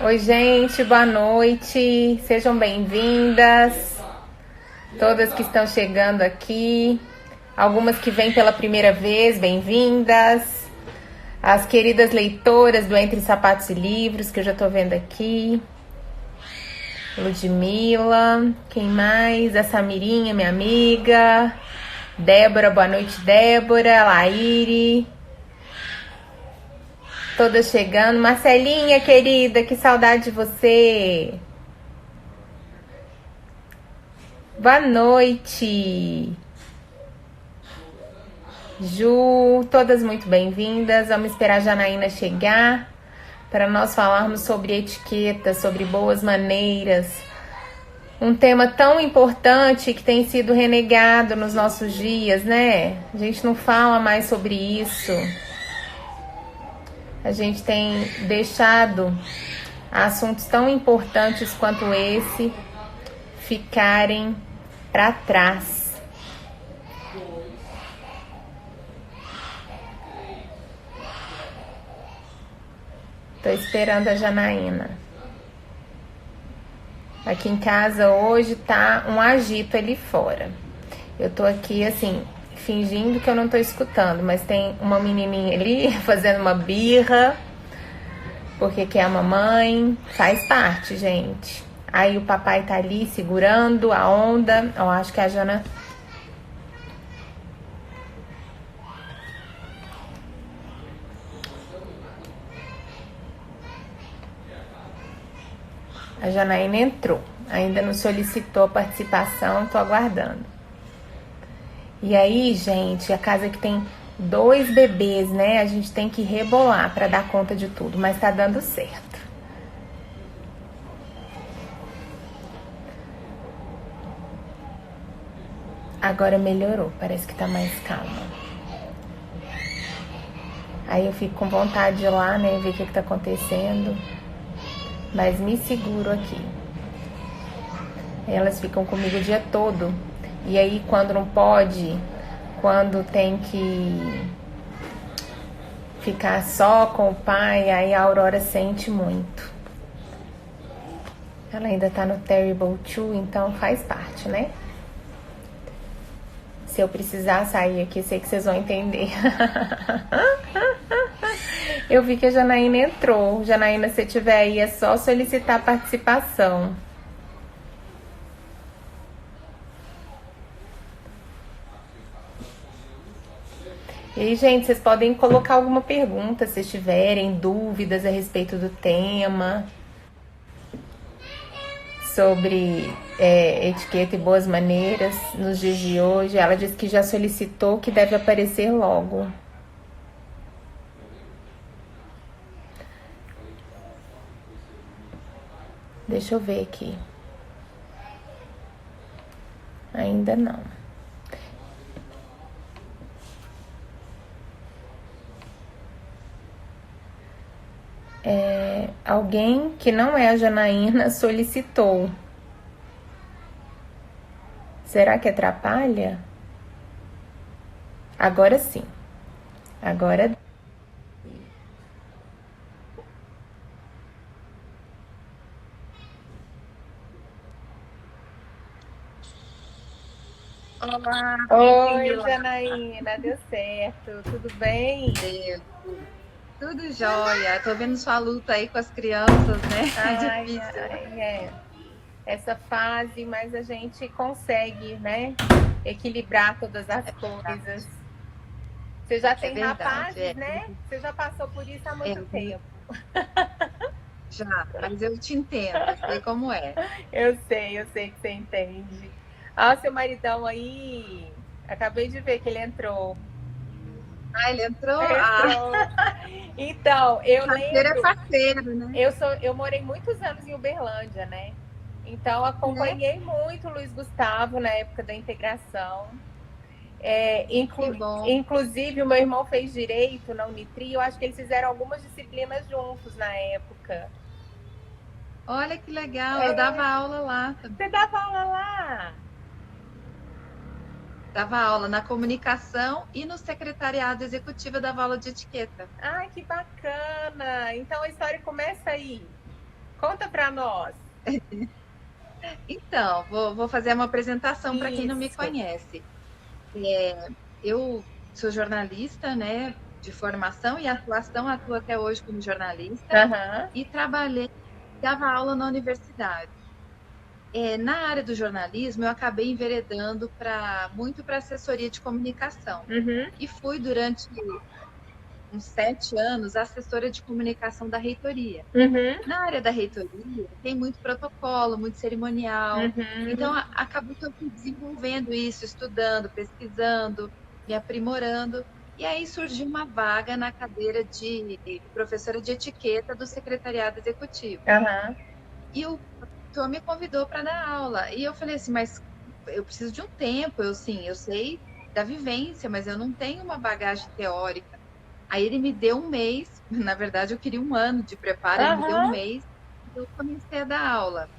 Oi, gente, boa noite. Sejam bem-vindas. Todas que estão chegando aqui. Algumas que vêm pela primeira vez, bem-vindas. As queridas leitoras do Entre Sapatos e Livros, que eu já tô vendo aqui. Ludmila, quem mais? A Samirinha, minha amiga. Débora, boa noite, Débora. Laíri. Todas chegando. Marcelinha, querida, que saudade de você. Boa noite. Ju, todas muito bem-vindas. Vamos esperar a Janaína chegar para nós falarmos sobre etiqueta, sobre boas maneiras. Um tema tão importante que tem sido renegado nos nossos dias, né? A gente não fala mais sobre isso. A gente tem deixado assuntos tão importantes quanto esse ficarem para trás. Tô esperando a Janaína. Aqui em casa hoje tá um agito ali fora. Eu tô aqui assim, fingindo que eu não tô escutando, mas tem uma menininha ali fazendo uma birra, porque quer a mamãe. Faz parte, gente. Aí o papai tá ali segurando a onda. Eu acho que a Jana... A Janaína entrou. Ainda não solicitou a participação, tô aguardando. E aí, gente, a casa que tem 2 bebês, né? A gente tem que rebolar pra dar conta de tudo, mas tá dando certo. Agora melhorou, parece que tá mais calma. Aí eu fico com vontade de ir lá, né? Ver o que tá acontecendo. Mas me seguro aqui. Elas ficam comigo o dia todo. E aí quando não pode, quando tem que ficar só com o pai, aí a Aurora sente muito. Ela ainda tá no Terrible 2, então faz parte, né? Se eu precisar sair aqui, sei que vocês vão entender. Eu vi que a Janaína entrou. Janaína, se tiver aí, é só solicitar participação. E aí, gente, vocês podem colocar alguma pergunta, se tiverem dúvidas a respeito do tema, sobre etiqueta e boas maneiras nos dias de hoje. Ela disse que já solicitou, que deve aparecer logo. Deixa eu ver aqui. Ainda não. Alguém que não é a Janaína solicitou. Será que atrapalha? Agora sim. Agora... Olá, Oi, Janaína, deu certo, tudo bem? tudo jóia. Tô vendo sua luta aí com as crianças, né? É difícil. Essa fase, mas a gente consegue, né, equilibrar todas as coisas. Você já tem rapazes, né? Você já passou por isso há muito tempo. Já, mas eu te entendo, eu sei como é. Eu sei que você entende. Ah, seu maridão aí, acabei de ver que ele entrou. Ah, ele entrou? Então, eu Parceiro lembro... é parceiro, né? Eu morei muitos anos em Uberlândia, né? Então, acompanhei muito o Luiz Gustavo na época da integração. Inclusive, o meu irmão fez Direito na Unitri. Eu acho que eles fizeram algumas disciplinas juntos na época. Olha que legal, eu dava aula lá. Você dava aula lá? Dava aula na comunicação e no secretariado executivo, eu dava aula de etiqueta. Ai, que bacana! Então a história começa aí. Conta para nós. Então, vou fazer uma apresentação para quem não me Isso. conhece. Eu sou jornalista, né, de formação e atuação, atuo até hoje como jornalista Aham. e trabalhei, dava aula na universidade. Na área do jornalismo, eu acabei enveredando muito para assessoria de comunicação. Uhum. E fui, durante uns 7 anos, assessora de comunicação da reitoria. Uhum. Na área da reitoria, tem muito protocolo, muito cerimonial. Uhum. Então, acabou que eu fui desenvolvendo isso, estudando, pesquisando, me aprimorando. E aí surgiu uma vaga na cadeira de professora de etiqueta do secretariado executivo. Aham. E o professor me convidou para dar aula. E eu falei assim, mas eu preciso de um tempo, eu sei da vivência, mas eu não tenho uma bagagem teórica. Aí ele me deu um mês, na verdade eu queria um ano de preparo, ele me deu um Aham. mês e eu comecei a dar aula.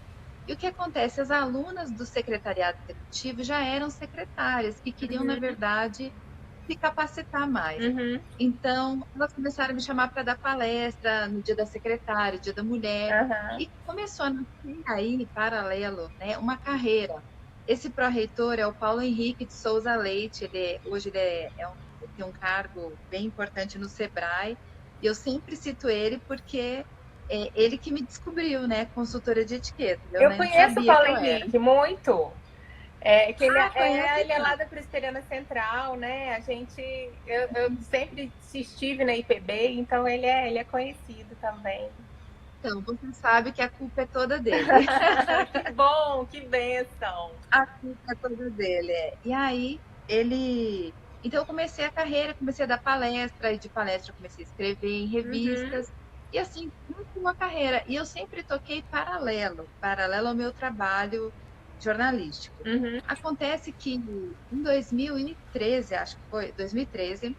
E o que acontece? As alunas do secretariado executivo já eram secretárias, que queriam, na verdade, se capacitar mais. Uhum. Então, elas começaram a me chamar para dar palestra no Dia da Secretária, Dia da Mulher, Aham. e começou a nascer aí, paralelo, né, uma carreira. Esse pró-reitor é o Paulo Henrique de Souza Leite, hoje ele tem um cargo bem importante no Sebrae, e eu sempre cito ele porque é ele que me descobriu, né, consultora de etiqueta. Eu Eu nem conheço o sabia que Paulo eu era. Henrique muito. Que Conhece ele é lá então? da Presbiteriana Central, né? Eu sempre estive na IPB, então ele é conhecido também. Então, você sabe que a culpa é toda dele. Que bom, que bênção. A culpa é toda dele, é. E aí, ele. Então, eu comecei a carreira, comecei a dar palestra, e de palestra eu comecei a escrever em Uhum. revistas, e assim, uma carreira. E eu sempre toquei paralelo ao meu trabalho jornalístico. Uhum. Acontece que em 2013, acho que foi, 2013,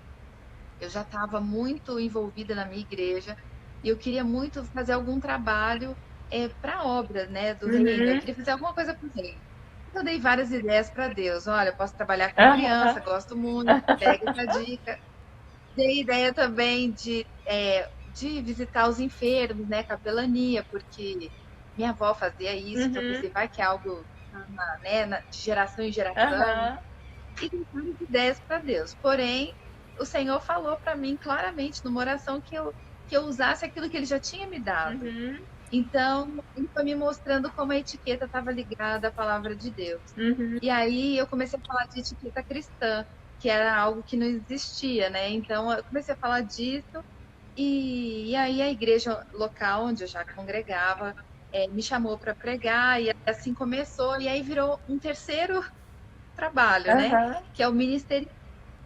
eu já estava muito envolvida na minha igreja, e eu queria muito fazer algum trabalho para a obra, né, do reino. Eu Uhum. queria fazer alguma coisa para o reino. Eu dei várias ideias para Deus. Olha, eu posso trabalhar com Aham. criança, gosto muito, pega essa dica. Dei ideia também de visitar os enfermos, né, capelania, porque minha avó fazia isso, então eu Uhum. pensei, vai que é algo de geração em geração. Aham. E dei várias ideias para Deus. Porém, o Senhor falou para mim claramente numa oração que eu usasse aquilo que ele já tinha me dado. Uhum. Então, ele foi me mostrando como a etiqueta estava ligada à palavra de Deus. Uhum. E aí eu comecei a falar de etiqueta cristã, que era algo que não existia, né? Então eu comecei a falar disso, e aí a igreja local onde eu já congregava me chamou para pregar, e assim começou, e aí virou um terceiro trabalho, né? Aham. Que é o ministério.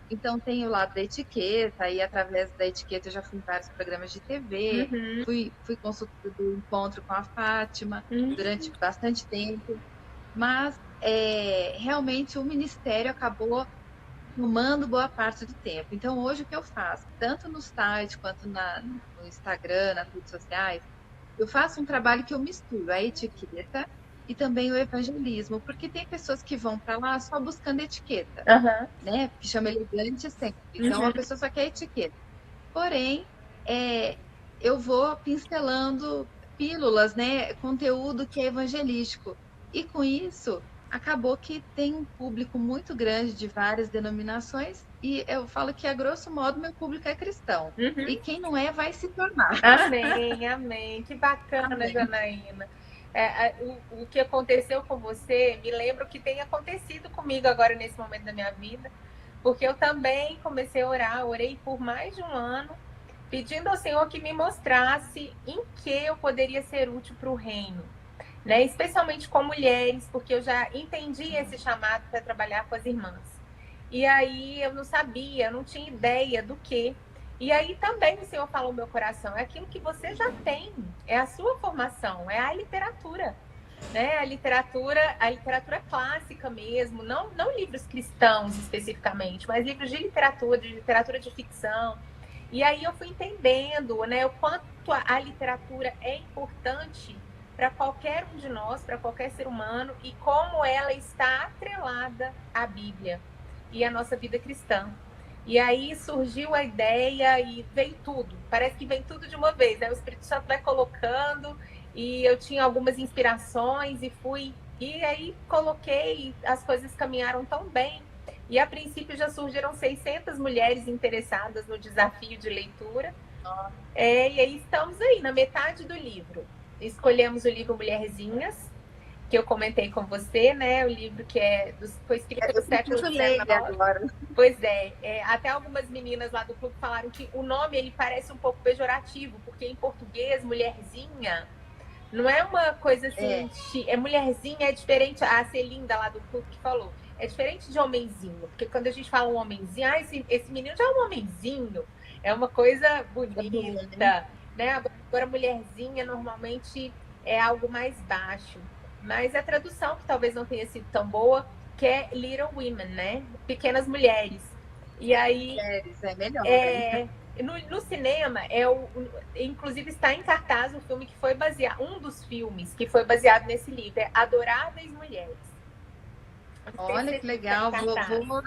Então, tem o lado da etiqueta, e através da etiqueta eu já fui em vários programas de TV, Uhum. fui consultora do Encontro com a Fátima Uhum. durante bastante tempo, mas realmente o ministério acabou tomando boa parte do tempo. Então, hoje o que eu faço, tanto no site quanto no Instagram, nas redes sociais, eu faço um trabalho que eu misturo a etiqueta e também o evangelismo, porque tem pessoas que vão para lá só buscando etiqueta, Aham. né? Que chama elegante sempre. Então, Uhum. a pessoa só quer etiqueta. Porém, é, eu vou pincelando pílulas, né? Conteúdo que é evangelístico. E com isso, acabou que tem um público muito grande de várias denominações, e eu falo que, a grosso modo, meu público é cristão. Uhum. E quem não é, vai se tornar. Amém, amém. Que bacana, Amém. Janaína. O que aconteceu com você, me lembra o que tem acontecido comigo agora nesse momento da minha vida, porque eu também comecei a orar, orei por mais de um ano, pedindo ao Senhor que me mostrasse em que eu poderia ser útil para o reino, né? Especialmente com mulheres, porque eu já entendi esse chamado para trabalhar com as irmãs. E aí eu não sabia, eu não tinha ideia do que. E aí também o Senhor falou no meu coração, é aquilo que você já tem, é a sua formação, é a literatura, né? A literatura clássica mesmo, não livros cristãos especificamente, mas livros de literatura de ficção. E aí eu fui entendendo, né, o quanto a literatura é importante para qualquer um de nós, para qualquer ser humano, e como ela está atrelada à Bíblia e à nossa vida cristã. E aí surgiu a ideia e veio tudo. Parece que vem tudo de uma vez, né? O Espírito Santo vai colocando e eu tinha algumas inspirações e fui, e aí coloquei, as coisas caminharam tão bem, e a princípio já surgiram 600 mulheres interessadas no desafio de leitura, e aí estamos aí, na metade do livro. Escolhemos o livro Mulherzinhas, que eu comentei com você, né? O livro que foi escrito no século XIX. Agora. Pois até algumas meninas lá do clube falaram que o nome ele parece um pouco pejorativo, porque em português, mulherzinha, não é uma coisa assim, mulherzinha é diferente, a Celinda lá do clube que falou, é diferente de homenzinho, porque quando a gente fala um homenzinho, esse menino já é um homenzinho, é uma coisa bonita, né? Agora mulherzinha normalmente é algo mais baixo. Mas a tradução, que talvez não tenha sido tão boa, que é Little Women, né? Pequenas Mulheres. E aí... É melhor, no cinema, inclusive está em cartaz o filme que foi baseado... Um dos filmes que foi baseado nesse livro é Adoráveis Mulheres. Olha que legal, vou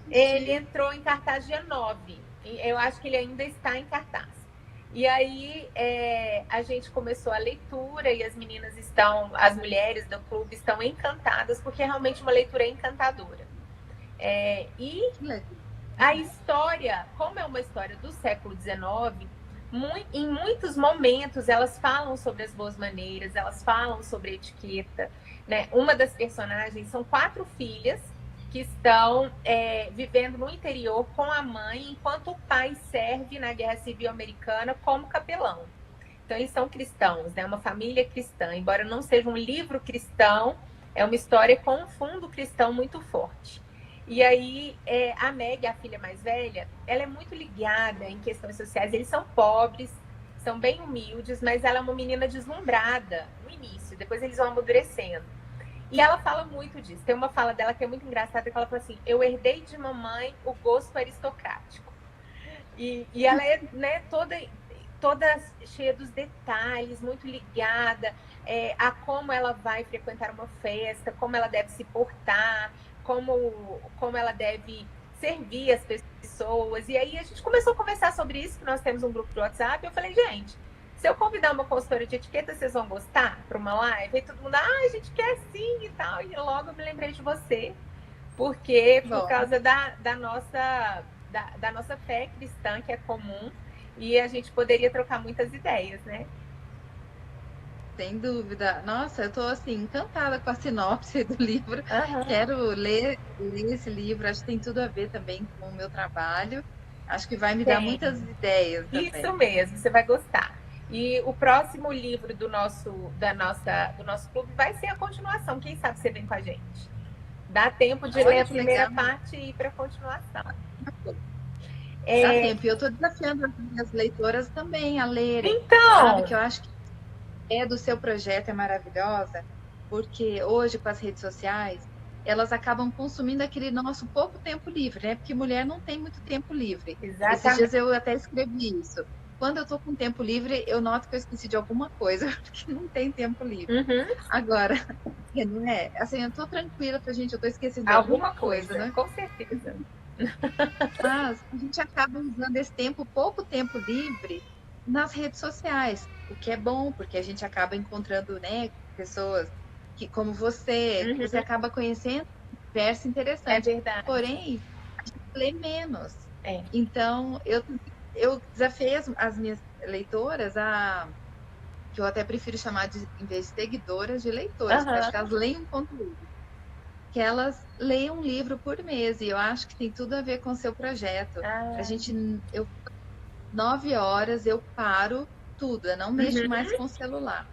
Ele entrou em cartaz dia 9. Eu acho que ele ainda está em cartaz. E aí a gente começou a leitura e as mulheres do clube estão encantadas, porque é realmente uma leitura encantadora. E a história, como é uma história do século XIX, em muitos momentos elas falam sobre as boas maneiras, elas falam sobre etiqueta, né? Uma das personagens são 4 filhas que estão vivendo no interior com a mãe, enquanto o pai serve na Guerra Civil Americana como capelão. Então, eles são cristãos, né? Uma família cristã. Embora não seja um livro cristão, é uma história com um fundo cristão muito forte. E aí, a Meg, a filha mais velha, ela é muito ligada em questões sociais. Eles são pobres, são bem humildes, mas ela é uma menina deslumbrada no início. Depois eles vão amadurecendo. E ela fala muito disso. Tem uma fala dela que é muito engraçada, que ela fala assim, eu herdei de mamãe o gosto aristocrático. E ela é, né, toda cheia dos detalhes, muito ligada a como ela vai frequentar uma festa, como ela deve se portar, como ela deve servir as pessoas. E aí a gente começou a conversar sobre isso, que nós temos um grupo de WhatsApp, e eu falei, gente... Se eu convidar uma consultora de etiqueta, vocês vão gostar para uma live? E todo mundo, a gente quer sim e tal. E logo eu me lembrei de você, porque por causa da nossa fé cristã, que é comum, e a gente poderia trocar muitas ideias, né? Sem dúvida. Nossa, eu tô assim, encantada com a sinopse do livro. Quero ler esse livro, acho que tem tudo a ver também com o meu trabalho. Acho que vai me dar muitas ideias também. Isso mesmo, você vai gostar. E o próximo livro do nosso clube vai ser a continuação. Quem sabe você vem com a gente? Dá tempo de ler a primeira parte e ir para a continuação. Dá tempo. E eu estou desafiando as minhas leitoras também a lerem. Então! Sabe, que eu acho que a ideia do seu projeto é maravilhosa, porque hoje, com as redes sociais, elas acabam consumindo aquele nosso pouco tempo livre, né? Porque mulher não tem muito tempo livre. Exatamente. Esses dias eu até escrevi isso. Quando eu tô com tempo livre, eu noto que eu esqueci de alguma coisa, porque não tem tempo livre. Agora, não é? Assim, eu tô tranquila pra gente, eu tô esquecendo de alguma coisa, né? Com certeza. Mas a gente acaba usando esse pouco tempo livre, nas redes sociais, o que é bom, porque a gente acaba encontrando, né, pessoas que, como você, que você acaba conhecendo um universo interessante. É verdade. Porém, a gente lê menos. Então, eu desafiei as minhas leitoras que eu até prefiro chamar de, em vez de seguidoras, de leitoras, porque acho que elas leem um conteúdo. Que elas leiam um livro por mês, e eu acho que tem tudo a ver com o seu projeto. A gente, 9 horas eu paro tudo, eu não mexo mais com o celular.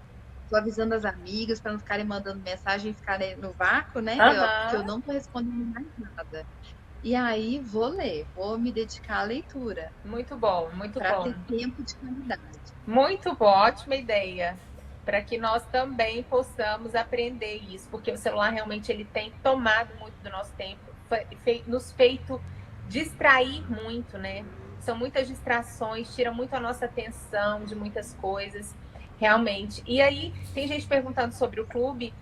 Tô avisando as amigas para não ficarem mandando mensagem e ficarem no vácuo, né? Porque eu não tô respondendo mais nada. E aí vou ler, vou me dedicar à leitura. Muito bom, muito bom. Para ter tempo de qualidade. Muito bom, ótima ideia. Para que nós também possamos aprender isso, porque o celular realmente ele tem tomado muito do nosso tempo, nos feito distrair muito, né? São muitas distrações, tira muito a nossa atenção de muitas coisas, realmente. E aí, tem gente perguntando sobre o clube.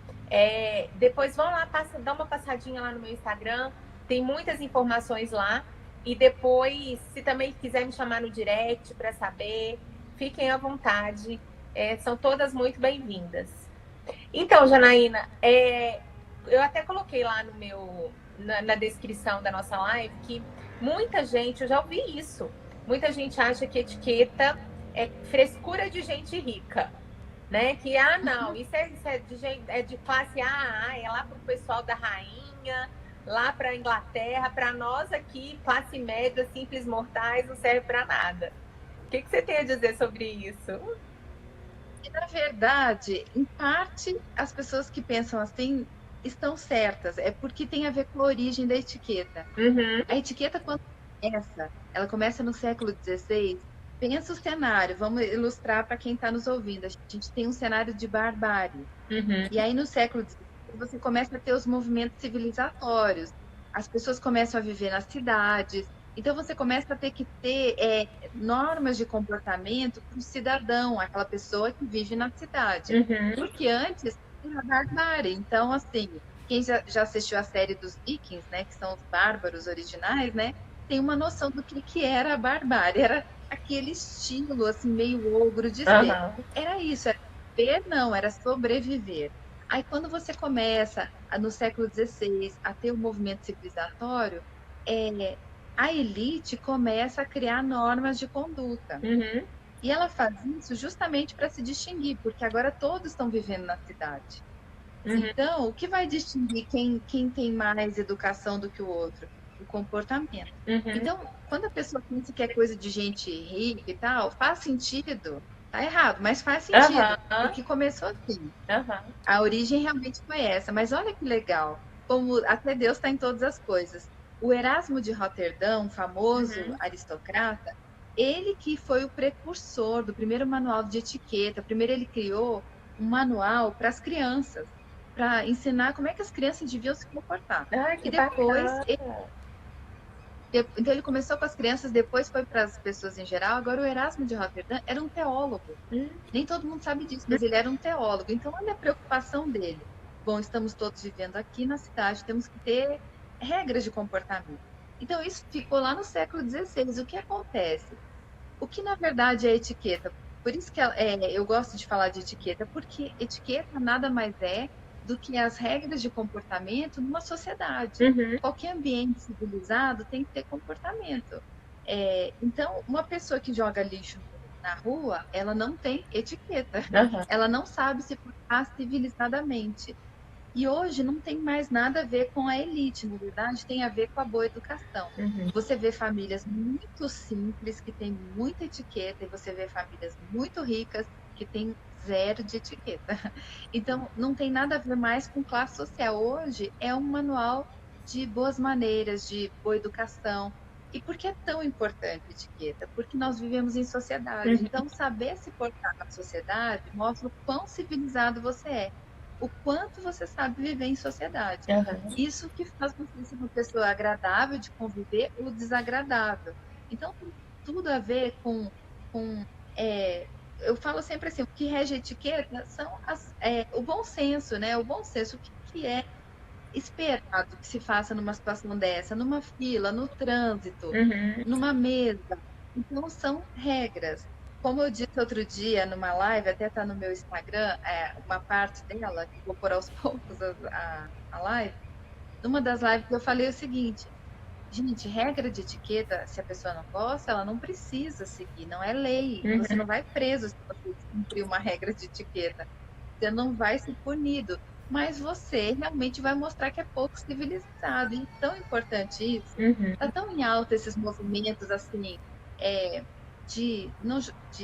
Depois vão lá, dá uma passadinha lá no meu Instagram, tem muitas informações lá. E depois, se também quiser me chamar no direct para saber, fiquem à vontade. são todas muito bem-vindas. Então, Janaína, eu até coloquei lá no na descrição da nossa live que muita gente, eu já ouvi isso, muita gente acha que etiqueta é frescura de gente rica, né? Que, não, isso é de, de classe A, é lá para o pessoal da rainha, lá para a Inglaterra, para nós aqui, classe média, simples mortais, não serve para nada. O que você tem a dizer sobre isso? Na verdade, em parte, as pessoas que pensam assim estão certas. É porque tem a ver com a origem da etiqueta. Uhum. A etiqueta, quando ela começa no século XVI. Pensa o cenário, vamos ilustrar para quem está nos ouvindo. A gente tem um cenário de barbárie. Uhum. E aí, no século XVI, você começa a ter os movimentos civilizatórios. As pessoas começam a viver nas cidades. Então, você começa a ter que ter normas de comportamento para o cidadão, aquela pessoa que vive na cidade. Uhum. Porque antes era barbárie. Então, assim, quem já assistiu a série dos Vikings, né, que são os bárbaros originais, né, tem uma noção do que era a barbárie. Era aquele estilo, assim, meio ogro de ser. Uhum. Era isso, era viver, não, era sobreviver. Aí, quando você começa, no século XVI, a ter o movimento civilizatório, a elite começa a criar normas de conduta. Uhum. E ela faz isso justamente para se distinguir, porque agora todos estão vivendo na cidade. Uhum. Então, o que vai distinguir quem tem mais educação do que o outro? O comportamento. Uhum. Então, quando a pessoa pensa que é coisa de gente rica e tal, faz sentido. Tá errado, mas faz sentido, porque começou assim. A origem realmente foi essa. Mas olha que legal, como até Deus está em todas as coisas. O Erasmo de Roterdão, famoso aristocrata, ele que foi o precursor do primeiro manual de etiqueta. Primeiro ele criou um manual para as crianças, para ensinar como é que as crianças deviam se comportar. Que e depois bacana. então ele começou com as crianças, depois foi para as pessoas em geral. Agora o Erasmo de Roterdã era um teólogo. Nem todo mundo sabe disso, mas ele era um teólogo. Então olha a preocupação dele. Bom, estamos todos vivendo aqui na cidade, temos que ter regras de comportamento. Então isso ficou lá no século XVI. O que acontece? O que na verdade é etiqueta? Por isso que eu gosto de falar de etiqueta, porque etiqueta nada mais é do que as regras de comportamento numa sociedade. Qualquer ambiente civilizado tem que ter comportamento. Então, uma pessoa que joga lixo na rua, ela não tem etiqueta. Ela não sabe se portar civilizadamente. E hoje não tem mais nada a ver com a elite, na verdade, tem a ver com a boa educação. Você vê famílias muito simples, que têm muita etiqueta, e você vê famílias muito ricas, que têm zero de etiqueta. Então, não tem nada a ver mais com classe social. Hoje é um manual de boas maneiras, de boa educação. E por que é tão importante a etiqueta? Porque nós vivemos em sociedade. Então, saber se portar na sociedade mostra o quão civilizado você é, o quanto você sabe viver em sociedade. Isso que faz você ser uma pessoa agradável de conviver ou desagradável. Então, tem tudo a ver com eu falo sempre assim, o que rege a etiqueta são o bom senso, né? O bom senso, o que é esperado que se faça numa situação dessa, numa fila, no trânsito, numa mesa. Então, são regras. Como eu disse outro dia numa live, até está no meu Instagram, uma parte dela, que vou pôr aos poucos a live, numa das lives eu falei o seguinte: gente, regra de etiqueta, se a pessoa não gosta, ela não precisa seguir, não é lei. Você não vai preso se você cumprir uma regra de etiqueta. Você não vai ser punido. Mas você realmente vai mostrar que é pouco civilizado. E tão importante isso. Está tão em alta esses movimentos assim, de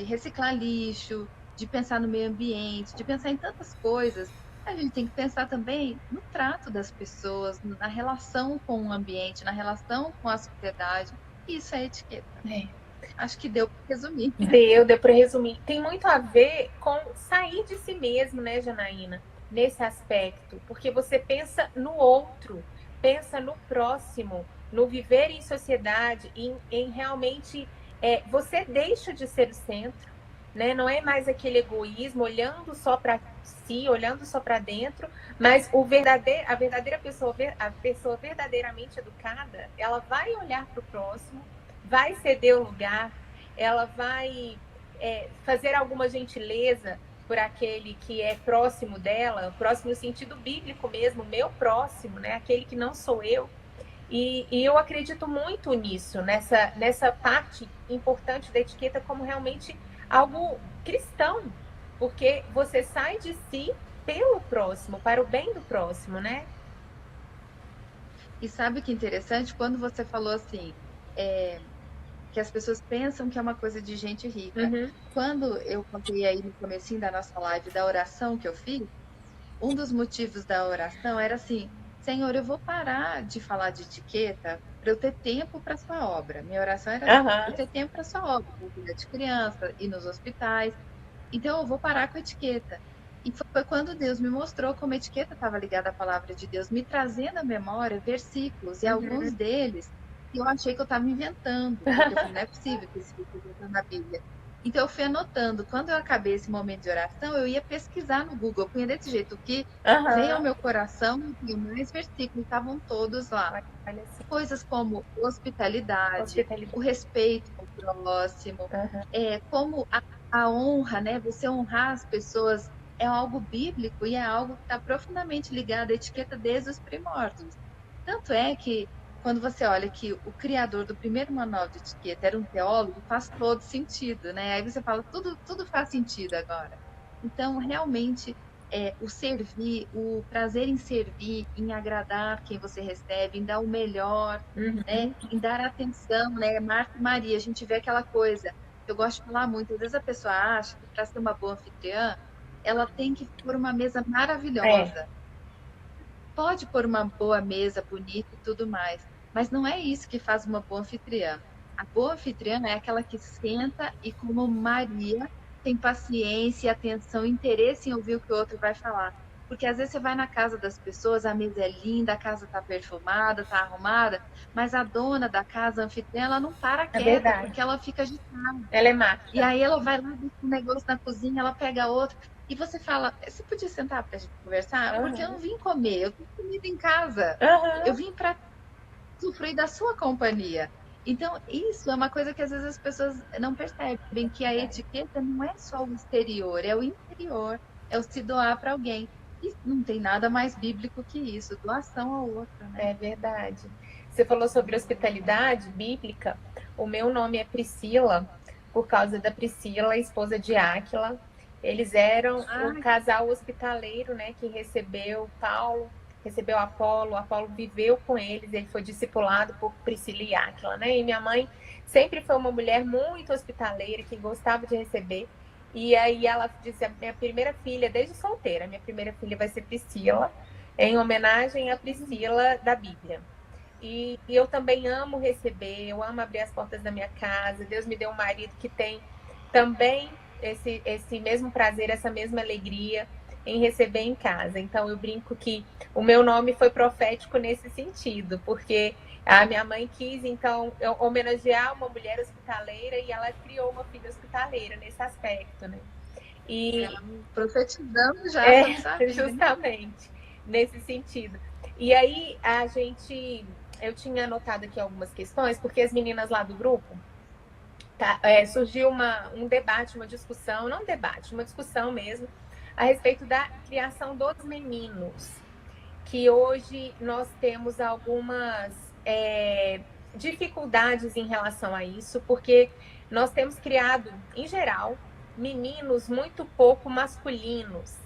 reciclar lixo, de pensar no meio ambiente, de pensar em tantas coisas. A gente tem que pensar também no trato das pessoas, na relação com o ambiente, na relação com a sociedade. Isso é etiqueta. Acho que deu para resumir. Deu para resumir. Tem muito a ver com sair de si mesmo, né, Janaína? Nesse aspecto. Porque você pensa no outro, pensa no próximo, no viver em sociedade, em realmente... você deixa de ser o centro, né? Não é mais aquele egoísmo, olhando só para si, olhando só para dentro, mas a verdadeira pessoa, a pessoa verdadeiramente educada, ela vai olhar para o próximo, vai ceder o lugar, ela vai fazer alguma gentileza por aquele que é próximo dela, próximo no sentido bíblico mesmo, meu próximo, né? Aquele que não sou eu. E eu acredito muito nisso, nessa parte importante da etiqueta como realmente algo cristão, porque você sai de si pelo próximo, para o bem do próximo, né? E sabe que interessante? Quando você falou assim, é, que as pessoas pensam que é uma coisa de gente rica. Uhum. Quando eu contei aí no comecinho da nossa live da oração que eu fiz, um dos motivos da oração era assim: Senhor, eu vou parar de falar de etiqueta para eu ter tempo para sua obra. Minha oração era assim, para eu Aham. ter tempo para sua obra, para cuidar de criança, ir nos hospitais. Então eu vou parar com a etiqueta. E foi quando Deus me mostrou como a etiqueta estava ligada à palavra de Deus, me trazendo à memória versículos, e alguns Uhum. deles eu achei que eu estava inventando, porque eu falei, não é possível que esse versículo está na Bíblia. Então eu fui anotando. Quando eu acabei esse momento de oração, eu ia pesquisar no Google, eu punha desse jeito, o que vem ao Aham. meu coração, e mais versículos, estavam todos lá. Olha só, Coisas como hospitalidade, o hospitalidade. respeito ao próximo, Aham. como a honra, né? Você honrar as pessoas é algo bíblico e é algo que está profundamente ligado à etiqueta desde os primórdios. Tanto é que, quando você olha que o criador do primeiro manual de etiqueta era um teólogo, faz todo sentido, né? Aí você fala, tudo faz sentido agora. Então, realmente, o servir, o prazer em servir, em agradar quem você recebe, em dar o melhor, né? Uhum. Em dar atenção, né? Marta e Maria, a gente vê aquela coisa. Eu gosto de falar muito. Às vezes a pessoa acha que para ser uma boa anfitriã, ela tem que pôr uma mesa É, maravilhosa. Pode pôr uma boa mesa, bonita e tudo mais, mas não é isso que faz uma boa anfitriã. A boa anfitriã é aquela que senta e, como Maria, tem paciência, atenção, interesse em ouvir o que o outro vai falar. Porque às vezes você vai na casa das pessoas, a mesa é linda, a casa está perfumada, está arrumada, mas a dona da casa, a anfitriã, ela não para é quieta, verdade. porque ela fica agitada. Ela é E Marta. aí ela vai lá, deixa um negócio na cozinha, ela pega outro. E você fala, você podia sentar para a gente conversar? Porque eu Aham. não vim comer, eu tenho comida em casa. Eu Aham. vim para sofrer da sua companhia. Então, isso é uma coisa que às vezes as pessoas não percebem, que a Verdade. etiqueta não é só o exterior, é o interior, é o se doar para alguém. E não tem nada mais bíblico que isso, doação ao outro, né? É verdade. Você falou sobre hospitalidade bíblica. O meu nome é Priscila, por causa da Priscila, esposa de Áquila. Eles eram o Ai, casal hospitaleiro, né, que recebeu Paulo, recebeu Apolo. Apolo viveu com eles, ele foi discipulado por Priscila e Áquila, né? E minha mãe sempre foi uma mulher muito hospitaleira, que gostava de receber. E aí ela disse: a minha primeira filha, desde solteira, minha primeira filha vai ser Priscila, em homenagem à Priscila da Bíblia. E eu também amo receber, eu amo abrir as portas da minha casa. Deus me deu um marido que tem também esse mesmo prazer, essa mesma alegria em receber em casa. Então eu brinco que o meu nome foi profético nesse sentido, porque a minha mãe quis então homenagear uma mulher hospitaleira e ela criou uma filha hospitaleira nesse aspecto, né? E profetizando já é sobre sua vida, hein? justamente nesse sentido. E aí eu tinha anotado aqui algumas questões, porque as meninas lá do grupo, surgiu um debate, uma discussão, não um debate, uma discussão mesmo, a respeito da criação dos meninos, que hoje nós temos algumas dificuldades em relação a isso, porque nós temos criado, em geral, meninos muito pouco masculinos,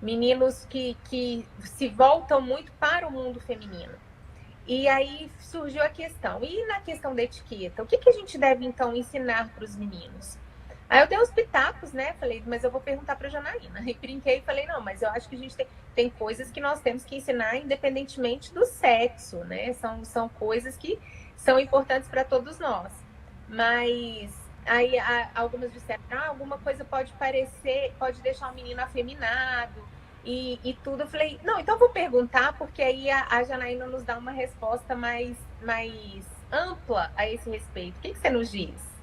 meninos que se voltam muito para o mundo feminino. E aí surgiu a questão, e na questão da etiqueta, o que, que a gente deve então ensinar para os meninos? Aí eu dei os pitacos, né? Falei, mas eu vou perguntar para a Janaína. E brinquei e falei, não, mas eu acho que a gente tem coisas que nós temos que ensinar independentemente do sexo, né? São coisas que são importantes para todos nós. Mas aí algumas disseram, alguma coisa pode parecer, pode deixar o menino afeminado, e tudo. Eu falei, não, então vou perguntar, porque aí a Janaína nos dá uma resposta mais ampla a esse respeito. O que você nos diz?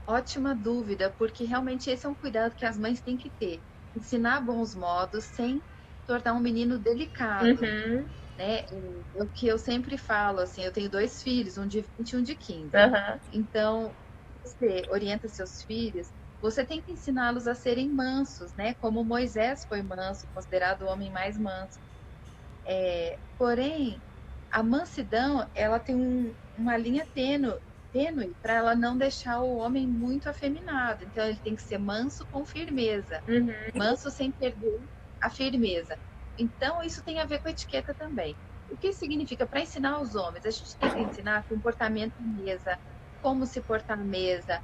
Ótima dúvida, porque realmente esse é um cuidado que as mães têm que ter. Ensinar bons modos sem tornar um menino delicado, Uhum, né? É o que eu sempre falo, assim, eu tenho dois filhos, um de 20 e um de 15. uhum, Então, você orienta seus filhos, Você tem que ensiná-los a serem mansos, né? Como Moisés foi manso, considerado o homem mais manso. Porém, a mansidão, ela tem uma linha tênue para ela não deixar o homem muito afeminado. Então, ele tem que ser manso com firmeza. Uhum. Manso sem perder a firmeza. Então, isso tem a ver com etiqueta também. O que significa? Para ensinar aos homens, a gente tem que ensinar comportamento à mesa, como se portar à mesa,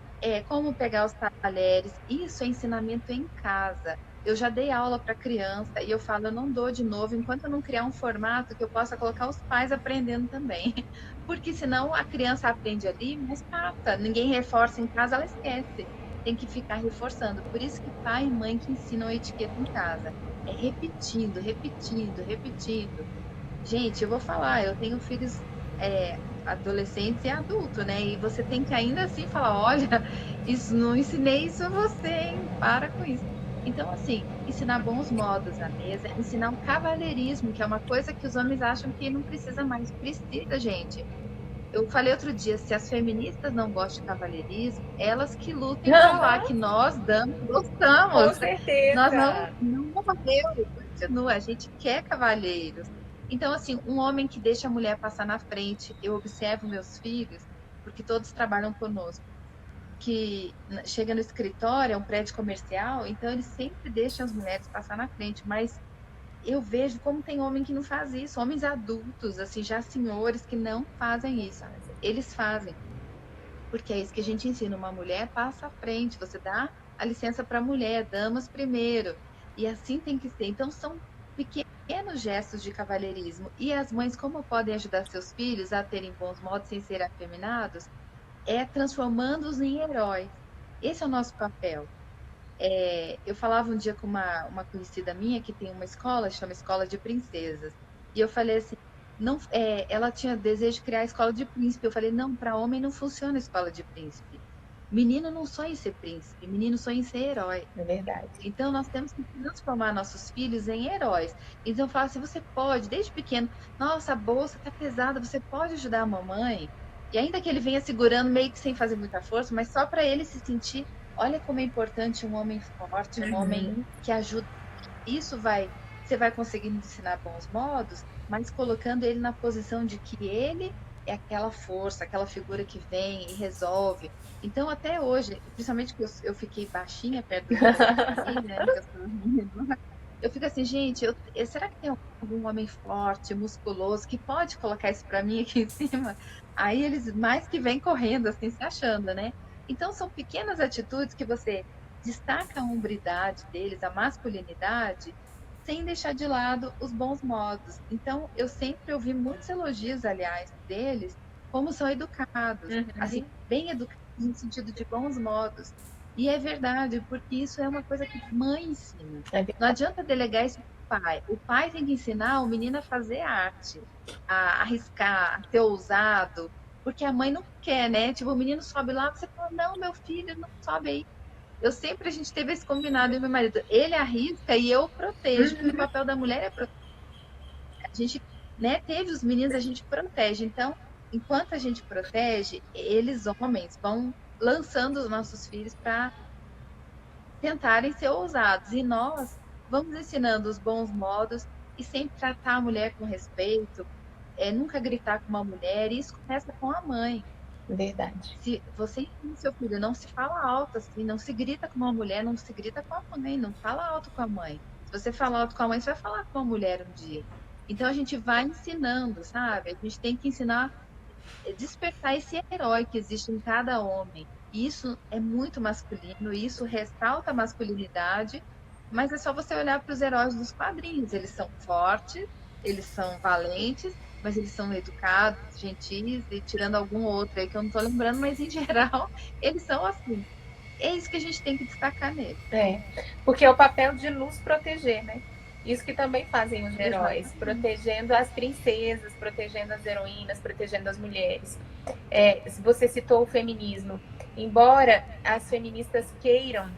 como pegar os talheres. Isso é ensinamento em casa. Eu já dei aula para criança e eu falo, eu não dou de novo enquanto eu não criar um formato que eu possa colocar os pais aprendendo também. Porque senão a criança aprende ali, mas passa. Ninguém reforça em casa, ela esquece. Tem que ficar reforçando. Por isso que pai e mãe que ensinam a etiqueta em casa. É repetindo, repetindo, repetindo. Gente, eu vou falar, eu tenho filhos adolescentes e adultos, né? E você tem que ainda assim falar, olha, isso não ensinei isso a você, hein? Para com isso. Então, assim, ensinar bons modos à mesa, ensinar o cavalheirismo, que é uma coisa que os homens acham que não precisa mais. Precisa, gente. Eu falei outro dia, se as feministas não gostam de cavalheirismo, elas que lutem para lá, que nós damas Com gostamos. Nós certeza. não morreu, continua, a gente quer cavalheiros. Então, assim, um homem que deixa a mulher passar na frente, eu observo meus filhos, porque todos trabalham conosco, que chega no escritório, é um prédio comercial, então eles sempre deixam as mulheres passar na frente, mas eu vejo como tem homem que não faz isso, homens adultos, assim, já senhores que não fazem isso. Eles fazem, porque é isso que a gente ensina. Uma mulher passa à frente, você dá a licença para a mulher, damas primeiro. E assim tem que ser. Então, são pequenos gestos de cavalheirismo. E as mães, como podem ajudar seus filhos a terem bons modos sem serem afeminados? É transformando-os em heróis. Esse é o nosso papel. Eu falava um dia com uma conhecida minha que tem uma escola, chama Escola de Princesas. E eu falei assim, não, ela tinha desejo de criar a escola de príncipe. Eu falei, não, para homem não funciona a escola de príncipe. Menino não sonha em ser príncipe, menino sonha em ser herói. É verdade. Então nós temos que transformar nossos filhos em heróis. Então eu falo assim, você pode, desde pequeno, nossa, a bolsa tá pesada, você pode ajudar a mamãe? E ainda que ele venha segurando meio que sem fazer muita força, mas só para ele se sentir, olha como é importante um homem forte, um homem que ajuda. Você vai conseguindo ensinar bons modos, mas colocando ele na posição de que ele é aquela força, aquela figura que vem e resolve. Então, até hoje, principalmente que eu fiquei baixinha perto do meu filho, né? Eu fico assim, gente, será que tem algum homem forte, musculoso, que pode colocar isso para mim aqui em cima? Aí eles mais que vêm correndo, assim, se achando, né? Então, são pequenas atitudes que você destaca a hombridade deles, a masculinidade, sem deixar de lado os bons modos. Então, eu sempre ouvi muitos elogios, aliás, deles, como são educados, assim, bem educados no sentido de bons modos. E é verdade, porque isso é uma coisa que mãe ensina. Não adianta delegar isso para o pai. O pai tem que ensinar o menino a fazer arte, a arriscar, a ser ousado, porque a mãe não quer, né? Tipo, o menino sobe lá, você fala, não, meu filho, não sobe aí. A gente teve esse combinado, eu e meu marido. Ele arrisca e eu protejo, porque o papel da mulher é proteger. A gente, né, teve os meninos, a gente protege. Então, enquanto a gente protege, eles, homens, vão lançando os nossos filhos para tentarem ser ousados. E nós vamos ensinando os bons modos e sempre tratar a mulher com respeito, nunca gritar com uma mulher. E isso começa com a mãe. Verdade. Se você ensina seu filho, não se fala alto assim, não se grita com uma mulher, não se grita com a mãe, não fala alto com a mãe. Se você fala alto com a mãe, você vai falar com a mulher um dia. Então a gente vai ensinando, sabe? A gente tem que ensinar, despertar esse herói que existe em cada homem. E isso é muito masculino, isso ressalta a masculinidade, mas é só você olhar para os heróis dos quadrinhos. Eles são fortes, eles são valentes, mas eles são educados, gentis, e tirando algum outro aí que eu não estou lembrando, mas em geral, eles são assim. É isso que a gente tem que destacar nele. Porque é o papel de nos proteger, né? Isso que também fazem os heróis, protegendo as princesas, protegendo as heroínas, protegendo as mulheres. Você citou o feminismo. Embora as feministas queiram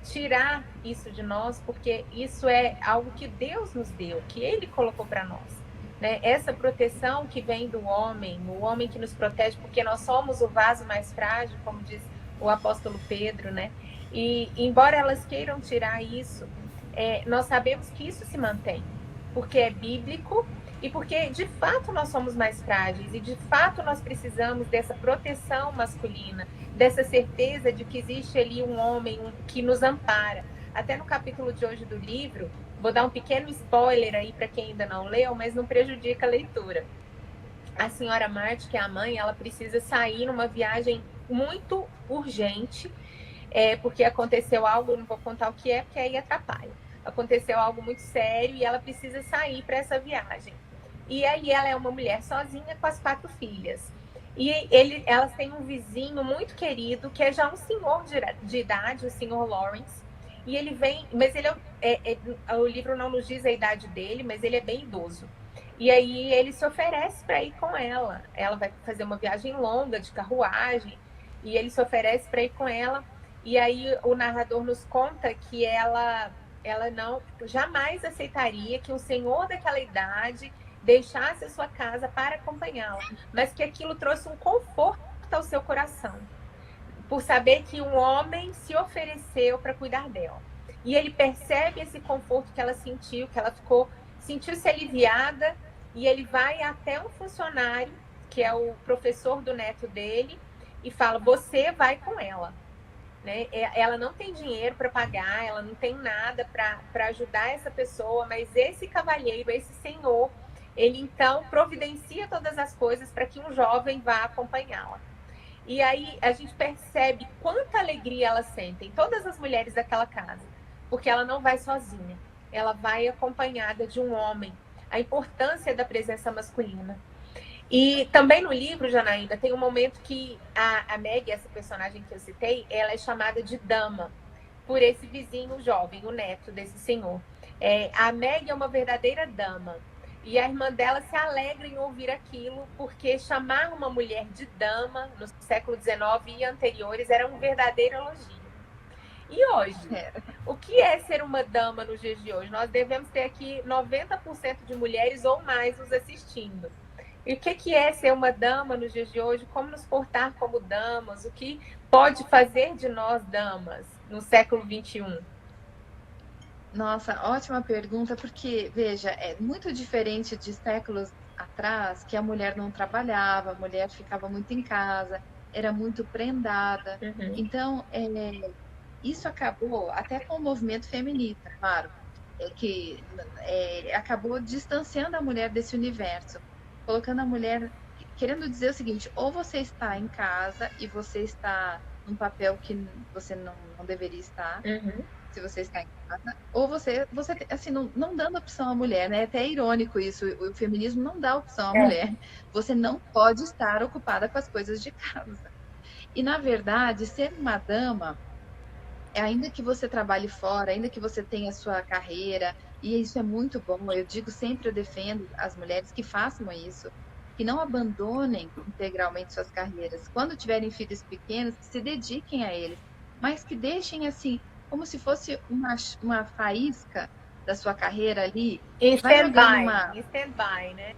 tirar isso de nós, porque isso é algo que Deus nos deu, que Ele colocou para nós. Né? Essa proteção que vem do homem, o homem que nos protege, porque nós somos o vaso mais frágil, como diz o apóstolo Pedro, né? E embora elas queiram tirar isso, nós sabemos que isso se mantém, porque é bíblico e porque de fato nós somos mais frágeis e de fato nós precisamos dessa proteção masculina, dessa certeza de que existe ali um homem que nos ampara. Até no capítulo de hoje do livro, vou dar um pequeno spoiler aí para quem ainda não leu, mas não prejudica a leitura. A senhora Marty, que é a mãe, ela precisa sair numa viagem muito urgente, porque aconteceu algo, não vou contar o que é, porque aí atrapalha. Aconteceu algo muito sério e ela precisa sair para essa viagem. E aí ela é uma mulher sozinha com as 4 filhas. E elas têm um vizinho muito querido, que é já um senhor de idade, o senhor Lawrence. E ele vem, mas ele o livro não nos diz a idade dele, mas ele é bem idoso. E aí ele se oferece para ir com ela. Ela vai fazer uma viagem longa de carruagem e ele se oferece para ir com ela. E aí o narrador nos conta que ela não jamais aceitaria que um senhor daquela idade deixasse a sua casa para acompanhá-la, mas que aquilo trouxe um conforto ao seu coração, por saber que um homem se ofereceu para cuidar dela. E ele percebe esse conforto que ela sentiu, que ela sentiu-se aliviada, e ele vai até um funcionário, que é o professor do neto dele, e fala: você vai com ela. Né? Ela não tem dinheiro para pagar, ela não tem nada para ajudar essa pessoa, mas esse cavalheiro, esse senhor, ele então providencia todas as coisas para que um jovem vá acompanhá-la. E aí a gente percebe quanta alegria elas sentem, todas as mulheres daquela casa, porque ela não vai sozinha, ela vai acompanhada de um homem. A importância da presença masculina. E também no livro, Janaína, tem um momento que a Meg, essa personagem que eu citei, ela é chamada de dama por esse vizinho jovem, o neto desse senhor. A Meg é uma verdadeira dama. E a irmã dela se alegra em ouvir aquilo, porque chamar uma mulher de dama no século XIX e anteriores era um verdadeiro elogio. E hoje, o que é ser uma dama nos dias de hoje? Nós devemos ter aqui 90% de mulheres ou mais nos assistindo. E o que é ser uma dama nos dias de hoje? Como nos portar como damas? O que pode fazer de nós damas no século XXI? Nossa, ótima pergunta, porque, veja, é muito diferente de séculos atrás, que a mulher não trabalhava, a mulher ficava muito em casa, era muito prendada. Uhum. Então, isso acabou até com o movimento feminista, claro, que acabou distanciando a mulher desse universo, colocando a mulher, querendo dizer o seguinte: ou você está em casa e você está num papel que você não deveria estar, se você está em casa, ou você assim, não dando opção à mulher, né? É até irônico isso, o feminismo não dá opção à mulher. Você não pode estar ocupada com as coisas de casa. E, na verdade, ser uma dama, ainda que você trabalhe fora, ainda que você tenha sua carreira, e isso é muito bom, eu digo sempre, eu defendo as mulheres que façam isso, que não abandonem integralmente suas carreiras. Quando tiverem filhos pequenos, que se dediquem a eles, mas que deixem assim, como se fosse uma faísca da sua carreira ali. Em stand-by, né?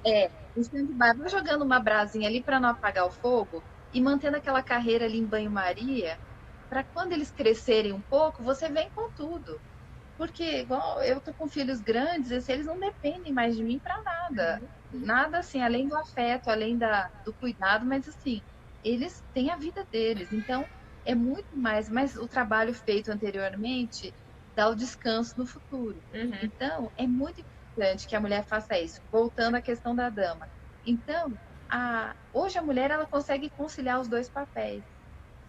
Em stand-by. Vai jogando uma brasinha ali para não apagar o fogo e mantendo aquela carreira ali em banho-maria, para quando eles crescerem um pouco, você vem com tudo. Porque, igual eu tô com filhos grandes, eles não dependem mais de mim para nada. Nada assim, além do afeto, além do cuidado, mas assim, eles têm a vida deles. Então, é muito mais, mas o trabalho feito anteriormente dá o descanso no futuro. Então, é muito importante que a mulher faça isso. Voltando à questão da dama. Então, hoje a mulher ela consegue conciliar os dois papéis.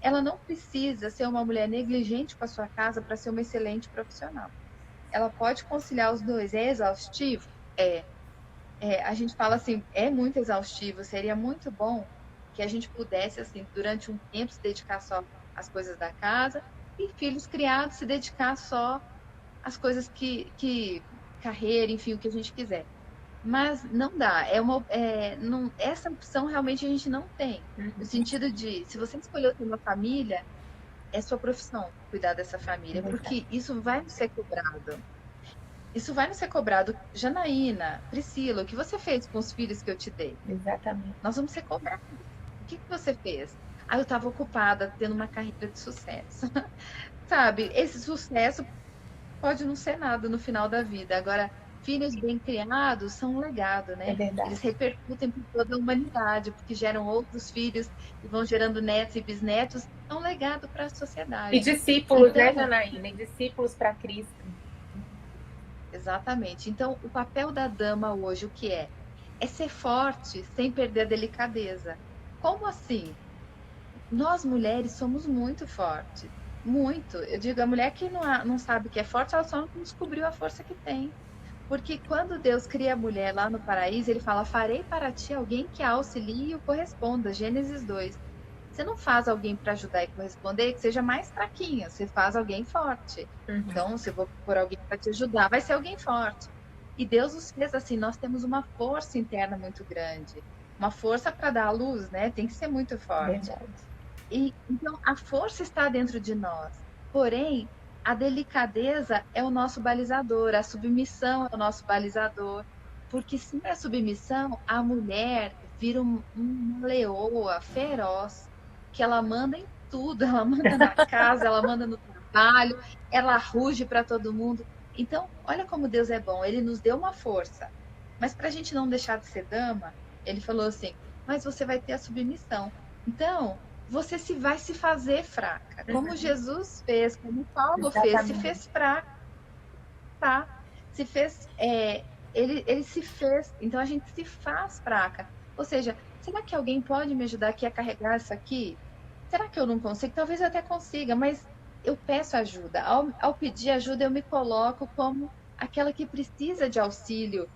Ela não precisa ser uma mulher negligente com a sua casa para ser uma excelente profissional. Ela pode conciliar os dois. É exaustivo? A gente fala assim, é muito exaustivo. Seria muito bom que a gente pudesse, assim, durante um tempo, se dedicar só às coisas da casa e filhos criados se dedicar só às coisas carreira, enfim, o que a gente quiser. Mas não dá. Essa opção realmente a gente não tem. No sentido de, se você escolheu ter uma família, é sua profissão cuidar dessa família, porque isso vai nos ser cobrado. Isso vai nos ser cobrado. Janaína, Priscila, o que você fez com os filhos que eu te dei? Exatamente. Nós vamos ser cobrados. O que você fez? Aí eu estava ocupada, tendo uma carreira de sucesso. Sabe, esse sucesso pode não ser nada no final da vida. Agora, filhos bem criados são um legado, É né? Eles verdade. repercutem por toda a humanidade, porque geram outros filhos e vão gerando netos e bisnetos, é um legado para a E sociedade. discípulos, né, Então, Janaína? E discípulos para Cristo. exatamente. Então, o papel da dama hoje, o que é? É ser forte sem perder a delicadeza. Como assim? Nós mulheres somos muito fortes. Muito. Eu digo, a mulher que não sabe que é forte, ela só não descobriu a força que tem. Porque quando Deus cria a mulher lá no paraíso, ele fala: farei para ti alguém que a auxilie e o corresponda. Gênesis 2. Você não faz alguém para ajudar e corresponder que seja mais fraquinho, você faz alguém forte. Uhum. Então, se eu vou pôr alguém para te ajudar, vai ser alguém forte. E Deus nos fez assim, nós temos uma força interna muito grande. Uma força para dar à luz, né? Tem que ser muito forte. Verdade. E então a força está dentro de nós. Porém, a delicadeza é o nosso balizador, a submissão é o nosso balizador. Porque sem a submissão, a mulher vira uma leoa feroz, que ela manda em tudo, ela manda na casa, ela manda no trabalho, ela ruge para todo mundo. Então, olha como Deus é bom, ele nos deu uma força. Mas para a gente não deixar de ser dama, ele falou assim: mas você vai ter a submissão. Então, você vai se fazer fraca, como Uhum. Jesus fez, como Paulo fez, se Exatamente. fez fraca, tá? Se fez, ele se fez, então a gente se faz fraca. Ou seja, será que alguém pode me ajudar aqui a carregar isso aqui? Será que eu não consigo? Talvez eu até consiga, mas eu peço ajuda. Ao pedir ajuda, eu me coloco como aquela que precisa de auxílio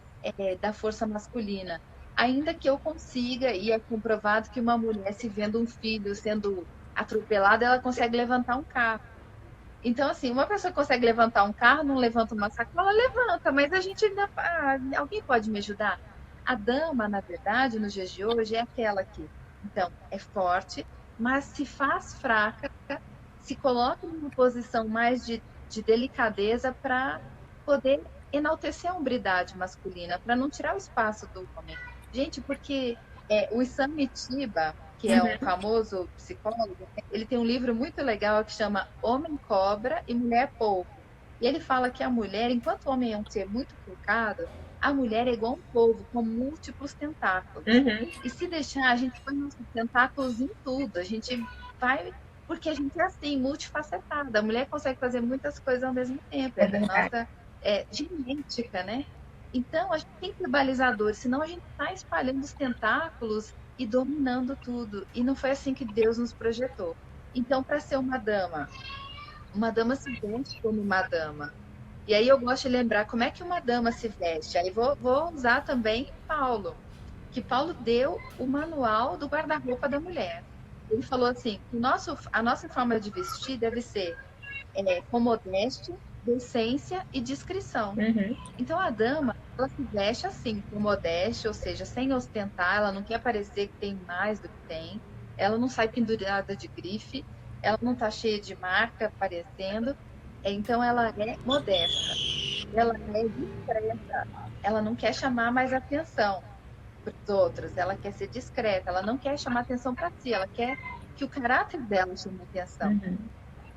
da força masculina. Ainda que eu consiga, e é comprovado que uma mulher, se vendo um filho sendo atropelado, ela consegue levantar um carro. Então, assim, uma pessoa que consegue levantar um carro, não levanta uma sacola, levanta, mas a gente ainda. Alguém pode me ajudar? A dama, na verdade, nos dias de hoje, é aquela que, então, é forte, mas se faz fraca, se coloca numa posição mais de delicadeza para poder enaltecer a hombridade masculina, para não tirar o espaço do homem. Gente, porque o Issam Mitiba, que é um Uhum. famoso psicólogo, ele tem um livro muito legal que chama Homem Cobra e Mulher Polvo. E ele fala que a mulher, enquanto o homem é um ser muito focado, a mulher é igual um polvo com múltiplos tentáculos. Uhum. E se deixar, a gente põe nossos tentáculos em tudo. A gente vai. Porque a gente é assim, multifacetada. A mulher consegue fazer muitas coisas ao mesmo tempo. É É da verdade. nossa genética, né? Então, a gente tem que ter balizadores, senão a gente está espalhando os tentáculos e dominando tudo. E não foi assim que Deus nos projetou. Então, para ser uma dama se veste como uma dama. E aí eu gosto de lembrar como é que uma dama se veste. Aí vou usar também Paulo, que Paulo deu o manual do guarda-roupa da mulher. Ele falou assim: a nossa forma de vestir deve ser com modéstia, decência e discrição. Uhum. Então a dama, ela se veste assim, com modéstia, ou seja, sem ostentar, ela não quer parecer que tem mais do que tem, ela não sai pendurada de grife, ela não está cheia de marca aparecendo, então ela é modesta, ela é discreta, ela não quer chamar mais atenção para os outros, ela quer ser discreta, ela não quer chamar atenção para si, ela quer que o caráter dela chame atenção. Uhum.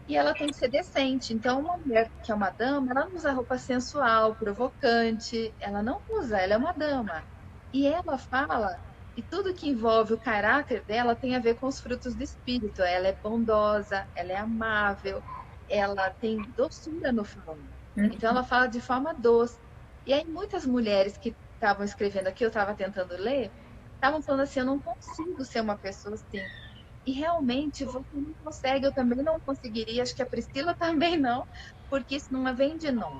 E ela tem que ser decente. Então, uma mulher que é uma dama, ela não usa roupa sensual, provocante, ela não usa, ela é uma dama. E ela fala, e tudo que envolve o caráter dela tem a ver com os frutos do espírito. Ela é bondosa, ela é amável, ela tem doçura no falar. Então, Uhum. ela fala de forma doce. E aí, muitas mulheres que estavam escrevendo aqui, eu estava tentando ler, estavam falando assim: eu não consigo ser uma pessoa assim. E realmente você não consegue, eu também não conseguiria, acho que a Priscila também não, porque isso não vem de nós.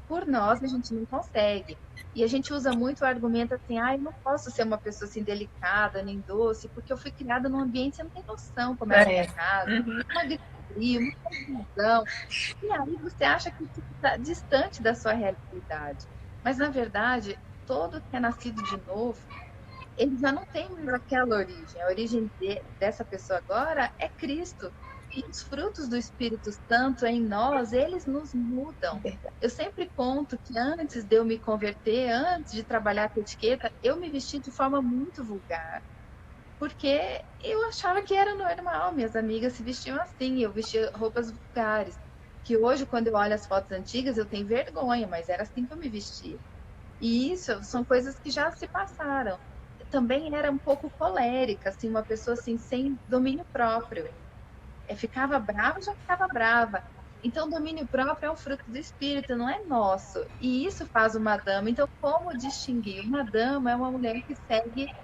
Por nós, a gente não consegue. E a gente usa muito o argumento assim: ah, eu não posso ser uma pessoa assim delicada, nem doce, porque eu fui criada num ambiente, você não tem noção como era a minha É. casa, Uhum. uma gritaria, uma confusão. E aí você acha que isso está distante da sua realidade. Mas, na verdade, todo que é nascido de novo, ele já não tem mais aquela origem. A origem dessa pessoa agora é Cristo. E os frutos do Espírito Santo em nós, eles nos mudam. Verdade. Eu sempre conto que antes de eu me converter, antes de trabalhar com etiqueta, eu me vesti de forma muito vulgar. porque eu achava que era normal, minhas amigas se vestiam assim, eu vestia roupas vulgares, que hoje, quando eu olho as fotos antigas, eu tenho vergonha, mas era assim que eu me vestia. E isso são coisas que já se passaram. Também era um pouco colérica, assim, uma pessoa assim, sem domínio próprio. Ficava brava, já ficava brava. Então, domínio próprio é um fruto do espírito, não é nosso. E isso faz uma dama. Então, como distinguir? Uma dama é uma mulher que segue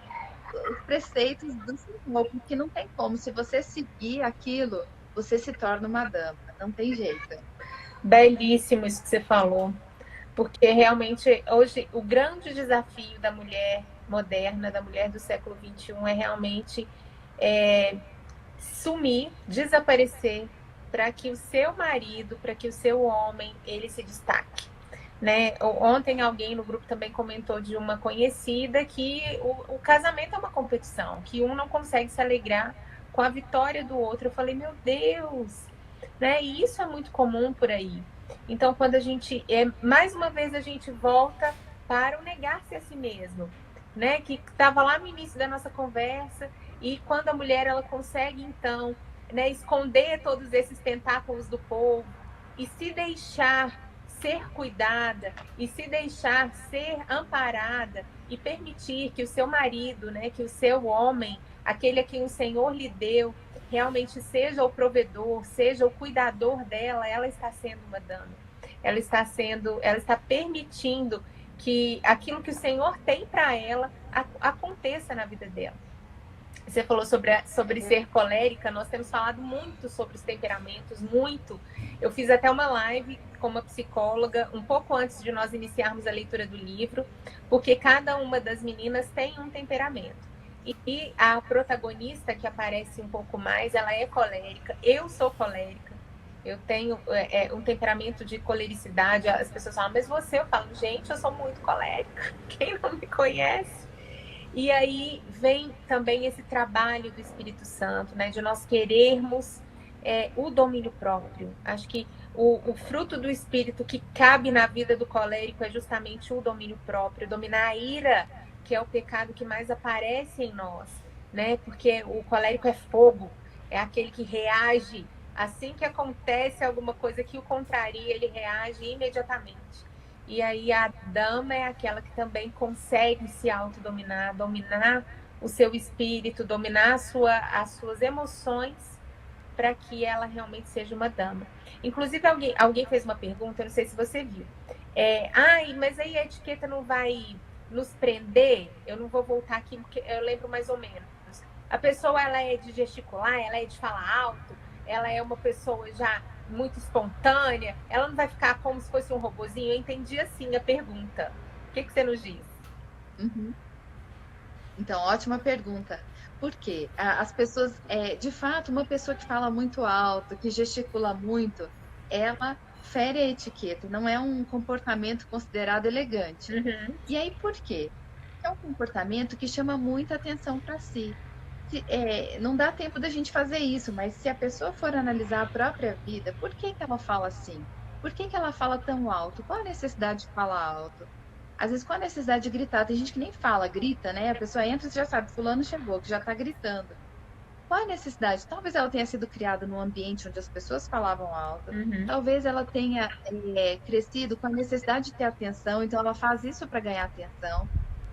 os preceitos do Senhor, porque não tem como. Se você seguir aquilo, você se torna uma dama. Não tem jeito. Belíssimo isso que você falou, porque realmente hoje o grande desafio da mulher moderna, da mulher do século XXI, é realmente é, sumir, desaparecer, para que o seu marido, para que o seu homem, ele se destaque. Né? Ontem alguém no grupo também comentou de uma conhecida que o casamento é uma competição, que um não consegue se alegrar com a vitória do outro. Eu falei, meu Deus, né? E isso é muito comum por aí. Então, quando a gente, mais uma vez, a gente volta para o negar-se a si mesmo, né? Que estava lá no início da nossa conversa, e quando a mulher ela consegue, então, né, esconder todos esses tentáculos do povo e se deixar ser cuidada e se deixar ser amparada e permitir que o seu marido, né, que o seu homem, aquele a quem o Senhor lhe deu, realmente seja o provedor, seja o cuidador dela, ela está sendo uma dama. Ela está permitindo que aquilo que o Senhor tem para ela aconteça na vida dela. Você falou sobre ser colérica, nós temos falado muito sobre os temperamentos, muito. Eu fiz até uma live com uma psicóloga, um pouco antes de nós iniciarmos a leitura do livro, porque cada uma das meninas tem um temperamento. E a protagonista, que aparece um pouco mais, ela é colérica, eu sou colérica, eu tenho um temperamento de colericidade, as pessoas falam, mas você, eu falo, gente, eu sou muito colérica, quem não me conhece? E aí vem também esse trabalho do Espírito Santo, né, de nós querermos o domínio próprio. Acho que o fruto do Espírito que cabe na vida do colérico é justamente o domínio próprio, dominar a ira, que é o pecado que mais aparece em nós, né? Porque o colérico é fogo, é aquele que reage assim que acontece alguma coisa que o contraria, ele reage imediatamente. E aí a dama é aquela que também consegue se autodominar, dominar o seu espírito, dominar as suas emoções para que ela realmente seja uma dama. Inclusive, alguém fez uma pergunta, eu não sei se você viu. Mas aí a etiqueta não vai nos prender? Eu não vou voltar aqui, porque eu lembro mais ou menos. A pessoa, ela é de gesticular, ela é de falar alto, ela é uma pessoa já muito espontânea, ela não vai ficar como se fosse um robozinho? Eu entendi assim a pergunta. O que você nos diz? Uhum. Então, ótima pergunta. Por quê? As pessoas, de fato, uma pessoa que fala muito alto, que gesticula muito, ela fere a etiqueta, não é um comportamento considerado elegante. Uhum. E aí, por quê? É um comportamento que chama muita atenção para si. Não dá tempo da gente fazer isso, mas se a pessoa for analisar a própria vida, por que que ela fala assim? Por que que ela fala tão alto? Qual a necessidade de falar alto? Às vezes, qual a necessidade de gritar? Tem gente que nem fala, grita, né? A pessoa entra e já sabe, fulano chegou, que já está gritando. Qual a necessidade? Talvez ela tenha sido criada num ambiente onde as pessoas falavam alto. Uhum. Talvez ela tenha crescido com a necessidade de ter atenção, então ela faz isso para ganhar atenção.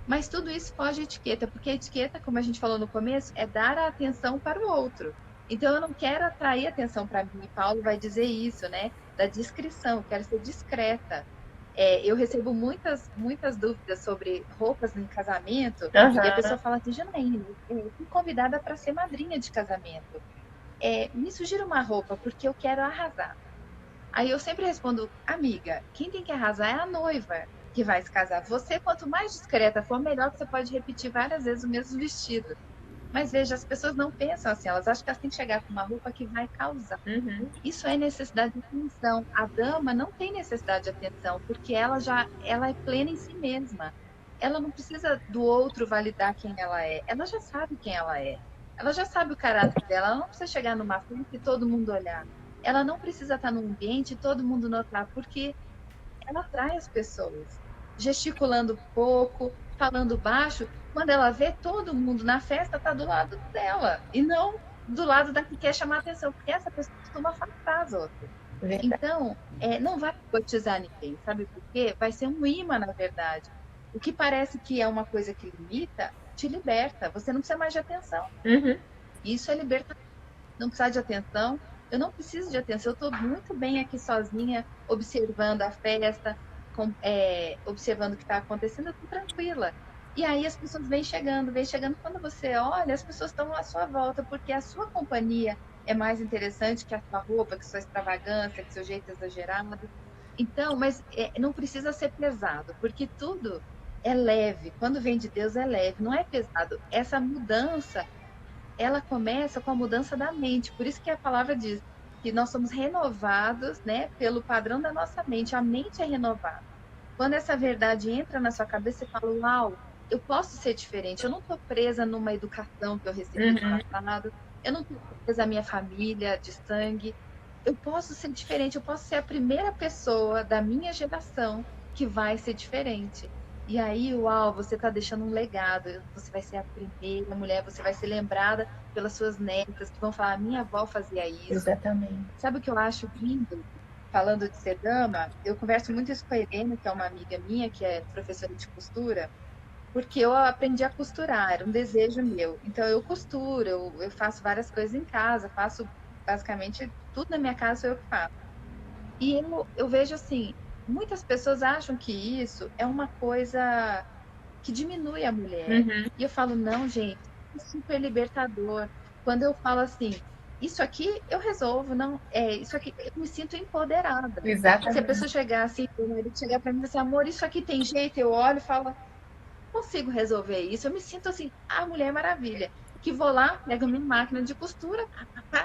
Mas tudo isso foge à etiqueta, porque a etiqueta, como a gente falou no começo, é dar a atenção para o outro. Então eu não quero atrair atenção para mim. Paulo vai dizer isso, né? Da discrição, eu quero ser discreta. Eu recebo muitas dúvidas sobre roupas em casamento, e a pessoa fala assim, Janaína, eu fui convidada para ser madrinha de casamento. Me sugira uma roupa, porque eu quero arrasar. Aí eu sempre respondo, amiga, quem tem que arrasar é a noiva que vai se casar. Você, quanto mais discreta for, melhor, que você pode repetir várias vezes o mesmo vestido. Mas veja, as pessoas não pensam assim, elas acham que elas têm que chegar com uma roupa que vai causar. Uhum. Isso é necessidade de atenção. A dama não tem necessidade de atenção, porque ela é plena em si mesma. Ela não precisa do outro validar quem ela é. Ela já sabe quem ela é. Ela já sabe o caráter dela. Ela não precisa chegar numa festa e todo mundo olhar. Ela não precisa estar num ambiente e todo mundo notar, porque ela atrai as pessoas. Gesticulando pouco, falando baixo, Quando ela vê, todo mundo na festa está do lado dela e não do lado da que quer chamar atenção, porque essa pessoa costuma afastar as outras. Verdade. Então, não vai gotizar ninguém, sabe por quê? Vai ser um imã, na verdade. O que parece que é uma coisa que limita, te liberta. Você não precisa mais de atenção. Uhum. Isso é libertação. Não precisar de atenção. Eu não preciso de atenção. Eu estou muito bem aqui sozinha, observando a festa, observando o que está acontecendo. Eu estou tranquila. E aí as pessoas vêm chegando, vêm chegando. Quando você olha, as pessoas estão à sua volta, porque a sua companhia é mais interessante que a sua roupa, que a sua extravagância, que o seu jeito exagerado. Então, mas não precisa ser pesado, porque tudo é leve. Quando vem de Deus é leve, não é pesado. Essa mudança, ela começa com a mudança da mente. Por isso que a palavra diz que nós somos renovados, né, pelo padrão da nossa mente. A mente é renovada. Quando essa verdade entra na sua cabeça, você fala: uau, eu posso ser diferente. Eu não estou presa numa educação que eu recebi no Uhum. passado. Eu não estou presa à minha família de sangue. Eu posso ser diferente. Eu posso ser a primeira pessoa da minha geração que vai ser diferente. E aí, uau, você está deixando um legado. Você vai ser a primeira mulher, você vai ser lembrada pelas suas netas que vão falar: minha avó fazia isso. Exatamente. Sabe o que eu acho lindo? Falando de ser dama, eu converso muito isso com a Irene, que é uma amiga minha, que é professora de costura, porque eu aprendi a costurar, era um desejo meu. Então eu costuro, eu faço várias coisas em casa, faço basicamente tudo na minha casa sou eu que faço. E eu vejo assim, muitas pessoas acham que isso é uma coisa que diminui a mulher. Uhum. E eu falo: não, gente, é super libertador. Quando eu falo assim, isso aqui eu resolvo, não, isso aqui eu me sinto empoderada. Se a Exatamente. pessoa chegar assim, meu marido chegar para mim e dizer: amor, isso aqui tem jeito, eu olho e falo: consigo resolver isso. Eu me sinto assim, a Mulher Maravilha. Que vou lá, pego minha máquina de costura,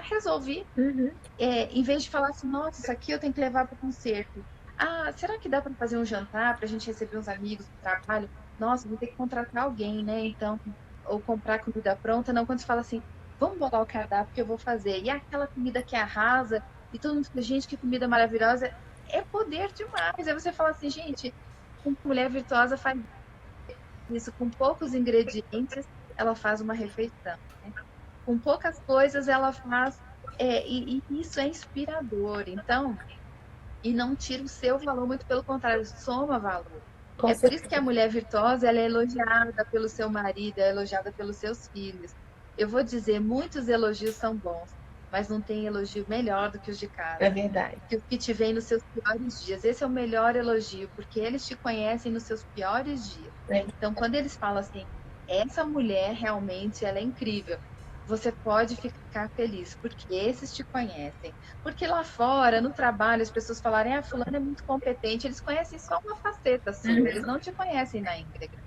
resolvi. Uhum. Em vez de falar assim: nossa, isso aqui eu tenho que levar para o concerto. Ah, será que dá para fazer um jantar para a gente receber uns amigos do trabalho? Nossa, vou ter que contratar alguém, né? Então, ou comprar comida pronta. Não, quando você fala assim: vamos bolar o cardápio que eu vou fazer. E aquela comida que arrasa, e todo mundo fica: gente, que comida maravilhosa. É poder demais. Aí você fala assim: gente, uma mulher virtuosa faz isso com poucos ingredientes, ela faz uma refeição, né? Com poucas coisas ela faz, e isso é inspirador. Então, e não tira o seu valor, muito pelo contrário, soma valor. Com É por isso que a certeza. mulher virtuosa ela é elogiada pelo seu marido, é elogiada pelos seus filhos. Eu vou dizer, muitos elogios são bons, mas não tem elogio melhor do que os de É casa. verdade. Que os que te vêm nos seus piores dias. Esse é o melhor elogio, porque eles te conhecem nos seus piores dias. É. Então, quando eles falam assim, essa mulher realmente ela é incrível, você pode ficar feliz, porque esses te conhecem. Porque lá fora, no trabalho, as pessoas falarem: ah, fulano é muito competente, eles conhecem só uma faceta sua, eles Uhum. não te conhecem na íntegra.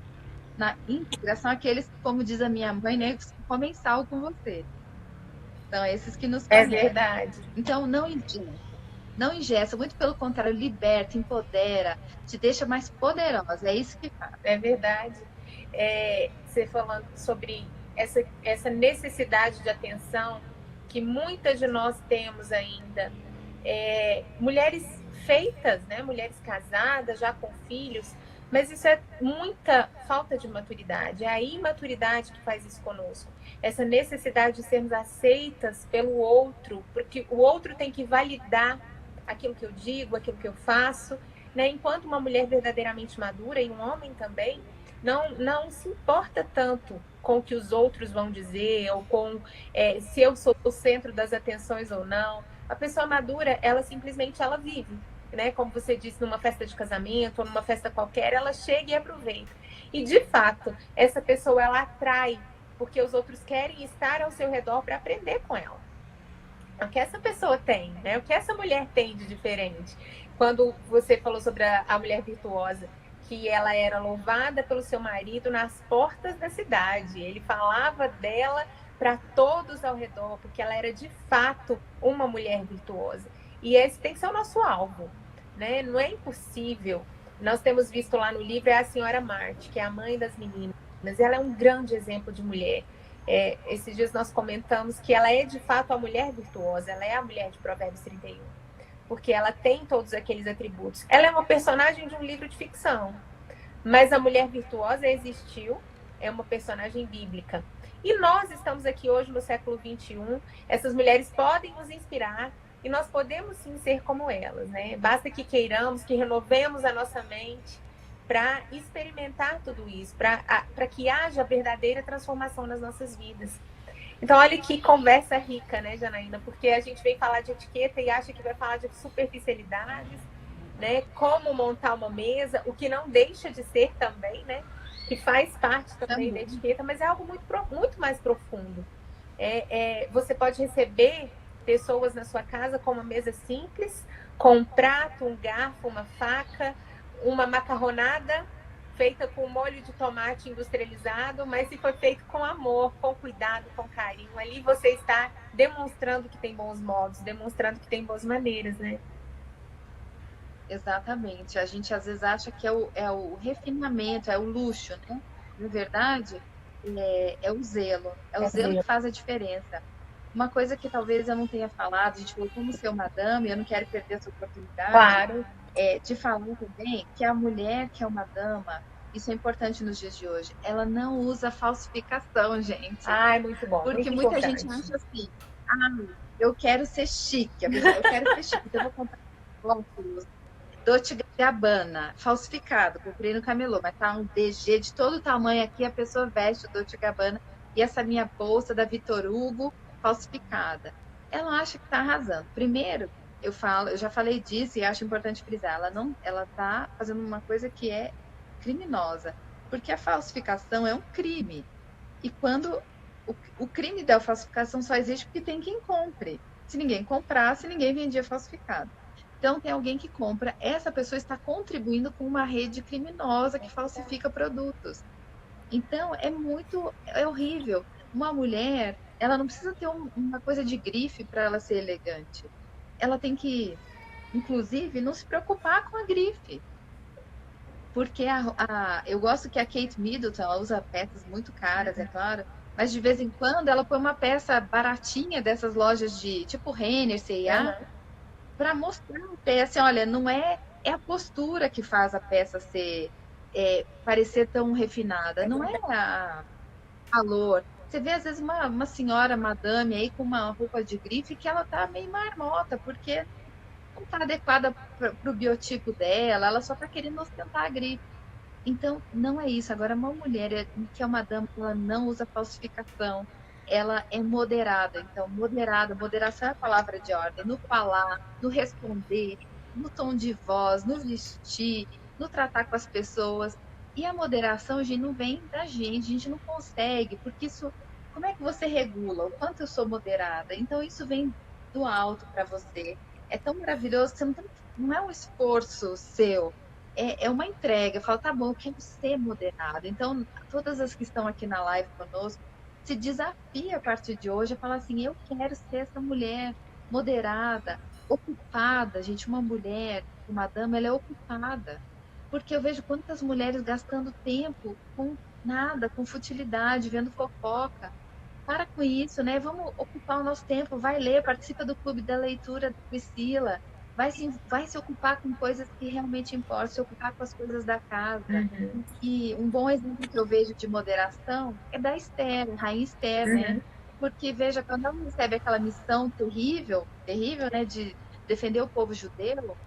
Na íntegra são aqueles que, como diz a minha mãe, né, que comem sal com você. São esses que nos É conhecem. verdade. Então, não ingessa, muito pelo contrário, liberta, empodera, te deixa mais poderosa. É isso que faz. É verdade. Você falando sobre essa necessidade de atenção que muitas de nós temos ainda. Mulheres feitas, né? Mulheres casadas, já com filhos, mas isso é muita falta de maturidade. É a imaturidade que faz isso conosco. Essa necessidade de sermos aceitas pelo outro, porque o outro tem que validar aquilo que eu digo, aquilo que eu faço, né? Enquanto uma mulher verdadeiramente madura e um homem também não se importa tanto com o que os outros vão dizer ou com se eu sou o centro das atenções ou não. A pessoa madura, ela simplesmente ela vive, né? Como você disse, numa festa de casamento ou numa festa qualquer, ela chega e aproveita. E de fato, essa pessoa ela atrai porque os outros querem estar ao seu redor para aprender com ela. O que essa pessoa tem, né? O que essa mulher tem de diferente? Quando você falou sobre a mulher virtuosa, que ela era louvada pelo seu marido nas portas da cidade. Ele falava dela para todos ao redor, porque ela era de fato uma mulher virtuosa. E esse tem que ser o nosso alvo, né? Não é impossível. Nós temos visto lá no livro a senhora Marte, que é a mãe das meninas. Ela é um grande exemplo de mulher. Esses dias nós comentamos que ela é de fato a mulher virtuosa, ela é a mulher de Provérbios 31, porque ela tem todos aqueles atributos. Ela é uma personagem de um livro de ficção, mas a mulher virtuosa existiu é uma personagem bíblica. E nós estamos aqui hoje no século XXI, essas mulheres podem nos inspirar e nós podemos sim ser como elas, né? Basta que queiramos, que renovemos a nossa mente para experimentar tudo isso, para que haja verdadeira transformação nas nossas vidas. Então, olha que conversa rica, né, Janaína? Porque a gente vem falar de etiqueta e acha que vai falar de superficialidades, né? Como montar uma mesa, o que não deixa de ser também, né? Que faz parte também da etiqueta, mas é algo muito mais profundo. Você pode receber pessoas na sua casa com uma mesa simples, com um prato, um garfo, uma faca, uma macarronada feita com molho de tomate industrializado, mas se for feito com amor, com cuidado, com carinho, ali você está demonstrando que tem bons modos, demonstrando que tem boas maneiras, né? Exatamente. A gente às vezes acha que é o refinamento, é o luxo, né? Na verdade, é o zelo. É o zelo que faz a diferença. Uma coisa que talvez eu não tenha falado, a gente falou como ser uma dama, e eu não quero perder essa oportunidade, Claro. De falar também que a mulher que é uma dama, isso é importante nos dias de hoje, ela não usa falsificação, gente. Ai, muito bom. Porque Muito muita importante. gente acha assim, eu quero ser chique, a pessoa, eu quero ser chique, então eu vou comprar óculos Dolce Gabbana, falsificado, comprei no camelô, mas tá um DG de todo tamanho aqui, a pessoa veste o Dolce Gabbana e essa minha bolsa da Vitor Hugo falsificada. Ela acha que tá arrasando. Primeiro, eu já falei disso e acho importante frisar, ela tá fazendo uma coisa que é criminosa, porque a falsificação é um crime. E quando o crime da falsificação só existe porque tem quem compre. Se ninguém comprasse, ninguém vendia falsificado. Então, tem alguém que compra, essa pessoa está contribuindo com uma rede criminosa que falsifica produtos. Então, é horrível. Uma mulher, ela não precisa ter uma coisa de grife para ela ser elegante. Ela tem que, inclusive, não se preocupar com a grife. Porque eu gosto que a Kate Middleton ela usa peças muito caras, é claro, mas de vez em quando ela põe uma peça baratinha dessas lojas de tipo Renner, C&A, para mostrar até assim, olha, não é a postura que faz a peça parecer tão refinada, não é a valor. Você vê às vezes uma senhora, madame aí com uma roupa de grife que ela tá meio marmota, porque não está adequada para o biotipo dela, ela só está querendo ostentar a grife. Então, não é isso. Agora, uma mulher que é uma dama, ela não usa falsificação, ela é moderada. Então, moderação é a palavra de ordem, no falar, no responder, no tom de voz, no vestir, no tratar com as pessoas. E a moderação, gente, não vem da gente, a gente não consegue, porque isso, como é que você regula? O quanto eu sou moderada? Então, isso vem do alto para você. É tão maravilhoso, você não é um esforço seu, é uma entrega. Eu falo, tá bom, eu quero ser moderada. Então, todas as que estão aqui na live conosco, se desafia a partir de hoje a falar assim, eu quero ser essa mulher moderada, ocupada. Gente, uma mulher, uma dama, ela é ocupada. Porque eu vejo quantas mulheres gastando tempo com nada, com futilidade, vendo fofoca. Para com isso, né? Vamos ocupar o nosso tempo, vai ler, participa do clube da leitura da Priscila, vai se ocupar com coisas que realmente importam, se ocupar com as coisas da casa. E um bom exemplo que eu vejo de moderação é da Esther, Rainha Esther, né? Porque, veja, quando ela recebe aquela missão terrível, terrível, né, de defender o povo judeu,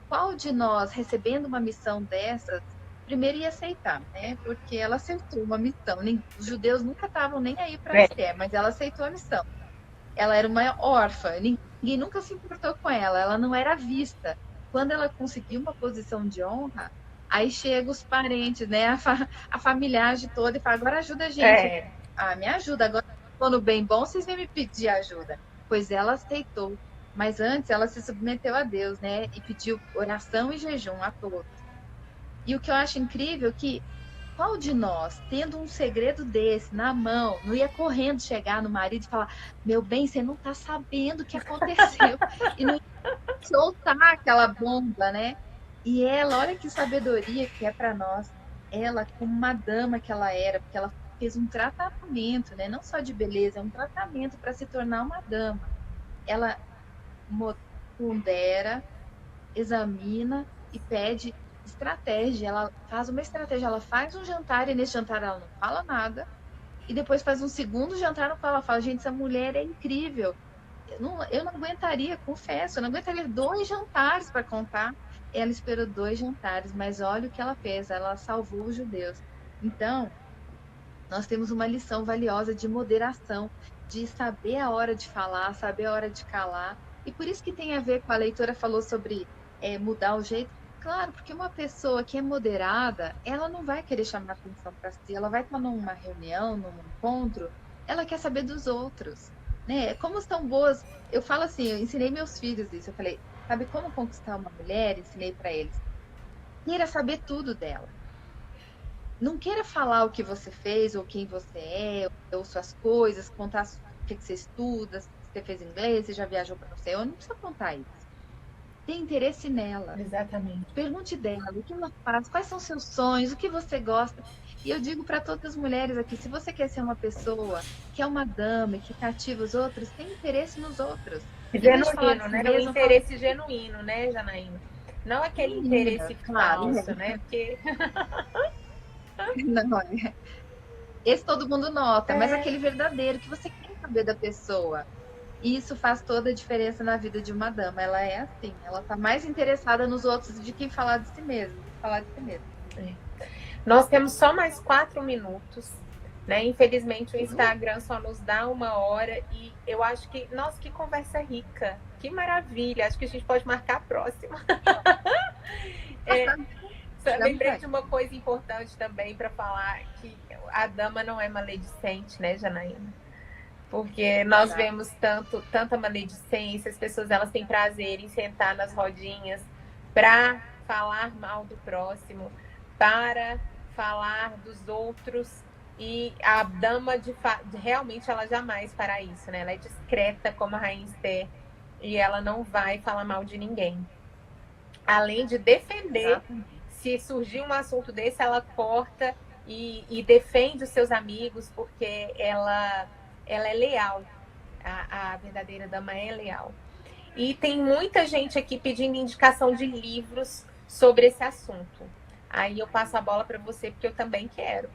qual de nós, recebendo uma missão dessas, primeiro ia aceitar, né? Porque ela aceitou uma missão. Os judeus nunca estavam nem aí para Esther, mas ela aceitou a missão. Ela era uma órfã, ninguém nunca se importou com ela, ela não era vista. Quando ela conseguiu uma posição de honra, aí chegam os parentes, né? A familiagem toda e fala, agora ajuda a gente. Me ajuda, agora estou no bem bom, vocês vêm me pedir ajuda. Pois ela aceitou. Mas antes ela se submeteu a Deus, né? E pediu oração e jejum a todos. E o que eu acho incrível é que qual de nós, tendo um segredo desse na mão, não ia correndo chegar no marido e falar: meu bem, você não está sabendo o que aconteceu? E não ia soltar aquela bomba, né? E ela, olha que sabedoria que é para nós. Ela, como uma dama que ela era, porque ela fez um tratamento, né? Não só de beleza, é um tratamento para se tornar uma dama. Ela pondera, examina e pede estratégia, ela faz uma estratégia, ela faz um jantar e nesse jantar ela não fala nada, e depois faz um segundo jantar no qual ela fala, gente, essa mulher é incrível. Eu não aguentaria, confesso, eu não aguentaria 2 jantares para contar. Ela esperou 2 jantares, mas olha o que ela fez, ela salvou os judeus. Então, nós temos uma lição valiosa de moderação, de saber a hora de falar, saber a hora de calar. E por isso que tem a ver com a leitora falou sobre mudar o jeito. Claro, porque uma pessoa que é moderada, ela não vai querer chamar atenção para si, ela vai estar numa reunião, num encontro, ela quer saber dos outros, né? Como estão boas. Eu falo assim, eu ensinei meus filhos isso. Eu falei, sabe como conquistar uma mulher? Ensinei para eles. Queira saber tudo dela. Não queira falar o que você fez, ou quem você é, ou suas coisas, contar o que você estuda, se você fez inglês, se já viajou para não sei onde, não precisa contar isso. Tem interesse nela. Exatamente. Pergunte dela o que ela faz, quais são seus sonhos, o que você gosta. E eu digo para todas as mulheres aqui, se você quer ser uma pessoa que é uma dama e que cativa os outros, tem interesse nos outros. Em vez de falar de Genuíno, si né? O mesma, fala interesse genuíno, né, Janaína? Não aquele menina, interesse claro. falso, né? Porque Não, esse todo mundo nota, mas é, aquele verdadeiro que você quer saber da pessoa. E isso faz toda a diferença na vida de uma dama. Ela é assim, ela tá mais interessada nos outros de que falar de si mesma, do que falar de si mesma. nós temos só mais 4 minutos, né? Infelizmente o Instagram só nos dá 1 hora e eu acho que, nossa, que conversa rica, que maravilha. Acho que a gente pode marcar a próxima. Lembrei de uma coisa importante também para falar, que a dama não é maledicente, né, Janaína? Porque nós vemos tanta maledicência, as pessoas elas têm prazer em sentar nas rodinhas para falar mal do próximo, para falar dos outros. E a dama realmente ela jamais fará isso, né? Ela é discreta como a Rainha Esther e ela não vai falar mal de ninguém. Além de defender, se surgir um assunto desse, ela corta e defende os seus amigos, porque ela é leal. A verdadeira dama é leal. E tem muita gente aqui pedindo indicação de livros sobre esse assunto. Aí eu passo a bola para você, porque eu também quero.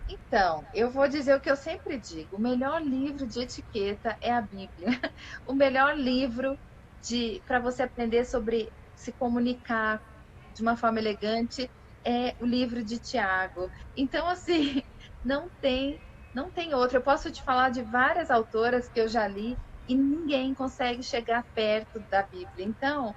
Então, eu vou dizer o que eu sempre digo: o melhor livro de etiqueta é a Bíblia. O melhor livro para você aprender sobre se comunicar de uma forma elegante é o livro de Tiago. Então, assim, não tem outro. Eu posso te falar de várias autoras que eu já li e ninguém consegue chegar perto da Bíblia. Então,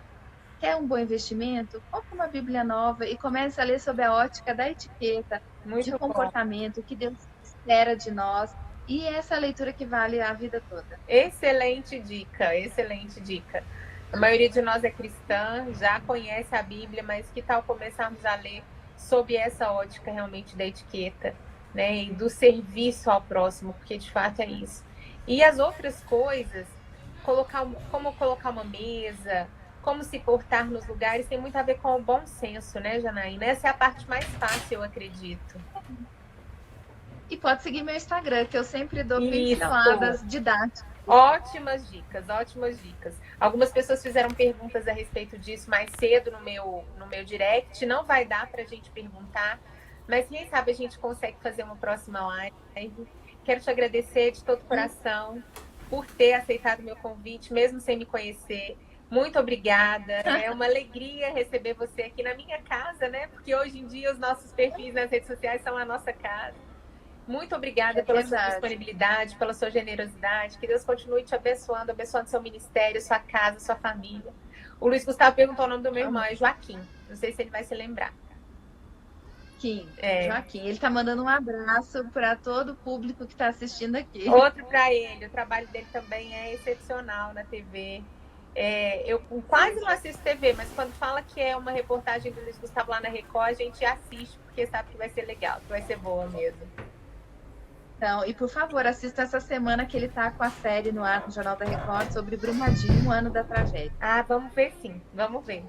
quer um bom investimento? Compre uma Bíblia nova e comece a ler sobre a ótica da etiqueta, de Muito bom. comportamento, o que Deus espera de nós. E essa é a leitura que vale a vida toda. Excelente dica, excelente dica. A maioria de nós é cristã, já conhece a Bíblia, mas que tal começarmos a ler sob essa ótica realmente da etiqueta, né? E do serviço ao próximo, porque de fato é isso. E as outras coisas, como colocar uma mesa, como se portar nos lugares, tem muito a ver com o bom senso, né, Janaína? Essa é a parte mais fácil, eu acredito. E pode seguir meu Instagram, que eu sempre dou Isso. pinceladas didáticas. Ótimas dicas, ótimas dicas. Algumas pessoas fizeram perguntas a respeito disso mais cedo no meu direct. Não vai dar para a gente perguntar, mas quem sabe a gente consegue fazer uma próxima live. Quero te agradecer de todo o coração por ter aceitado o meu convite, mesmo sem me conhecer. Muito obrigada. É uma alegria receber você aqui na minha casa, né? Porque hoje em dia os nossos perfis nas redes sociais são a nossa casa. Muito obrigada pela sua disponibilidade, pela sua generosidade. Que Deus continue te abençoando, abençoando seu ministério, sua casa, sua família. O Luiz Gustavo perguntou o nome do meu irmão, é Joaquim. Não sei se ele vai se lembrar. Joaquim, ele está mandando um abraço para todo o público que está assistindo aqui. Outro para ele, o trabalho dele também é excepcional na TV. Eu quase não assisto TV, mas quando fala que é uma reportagem do Luiz Gustavo lá na Record, a gente assiste, porque sabe que vai ser legal, que vai ser boa mesmo. Então, e por favor, assista essa semana que ele está com a série no ar no Jornal da Record sobre Brumadinho, 1 ano da tragédia. Vamos ver sim, vamos ver.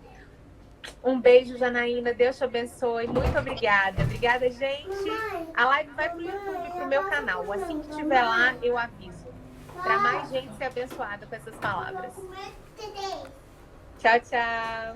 Um beijo, Janaína, Deus te abençoe, muito obrigada. Obrigada, gente. A live vai pro YouTube, pro meu canal. Assim que estiver lá, eu aviso. Para mais gente ser abençoada com essas palavras. Tchau, tchau.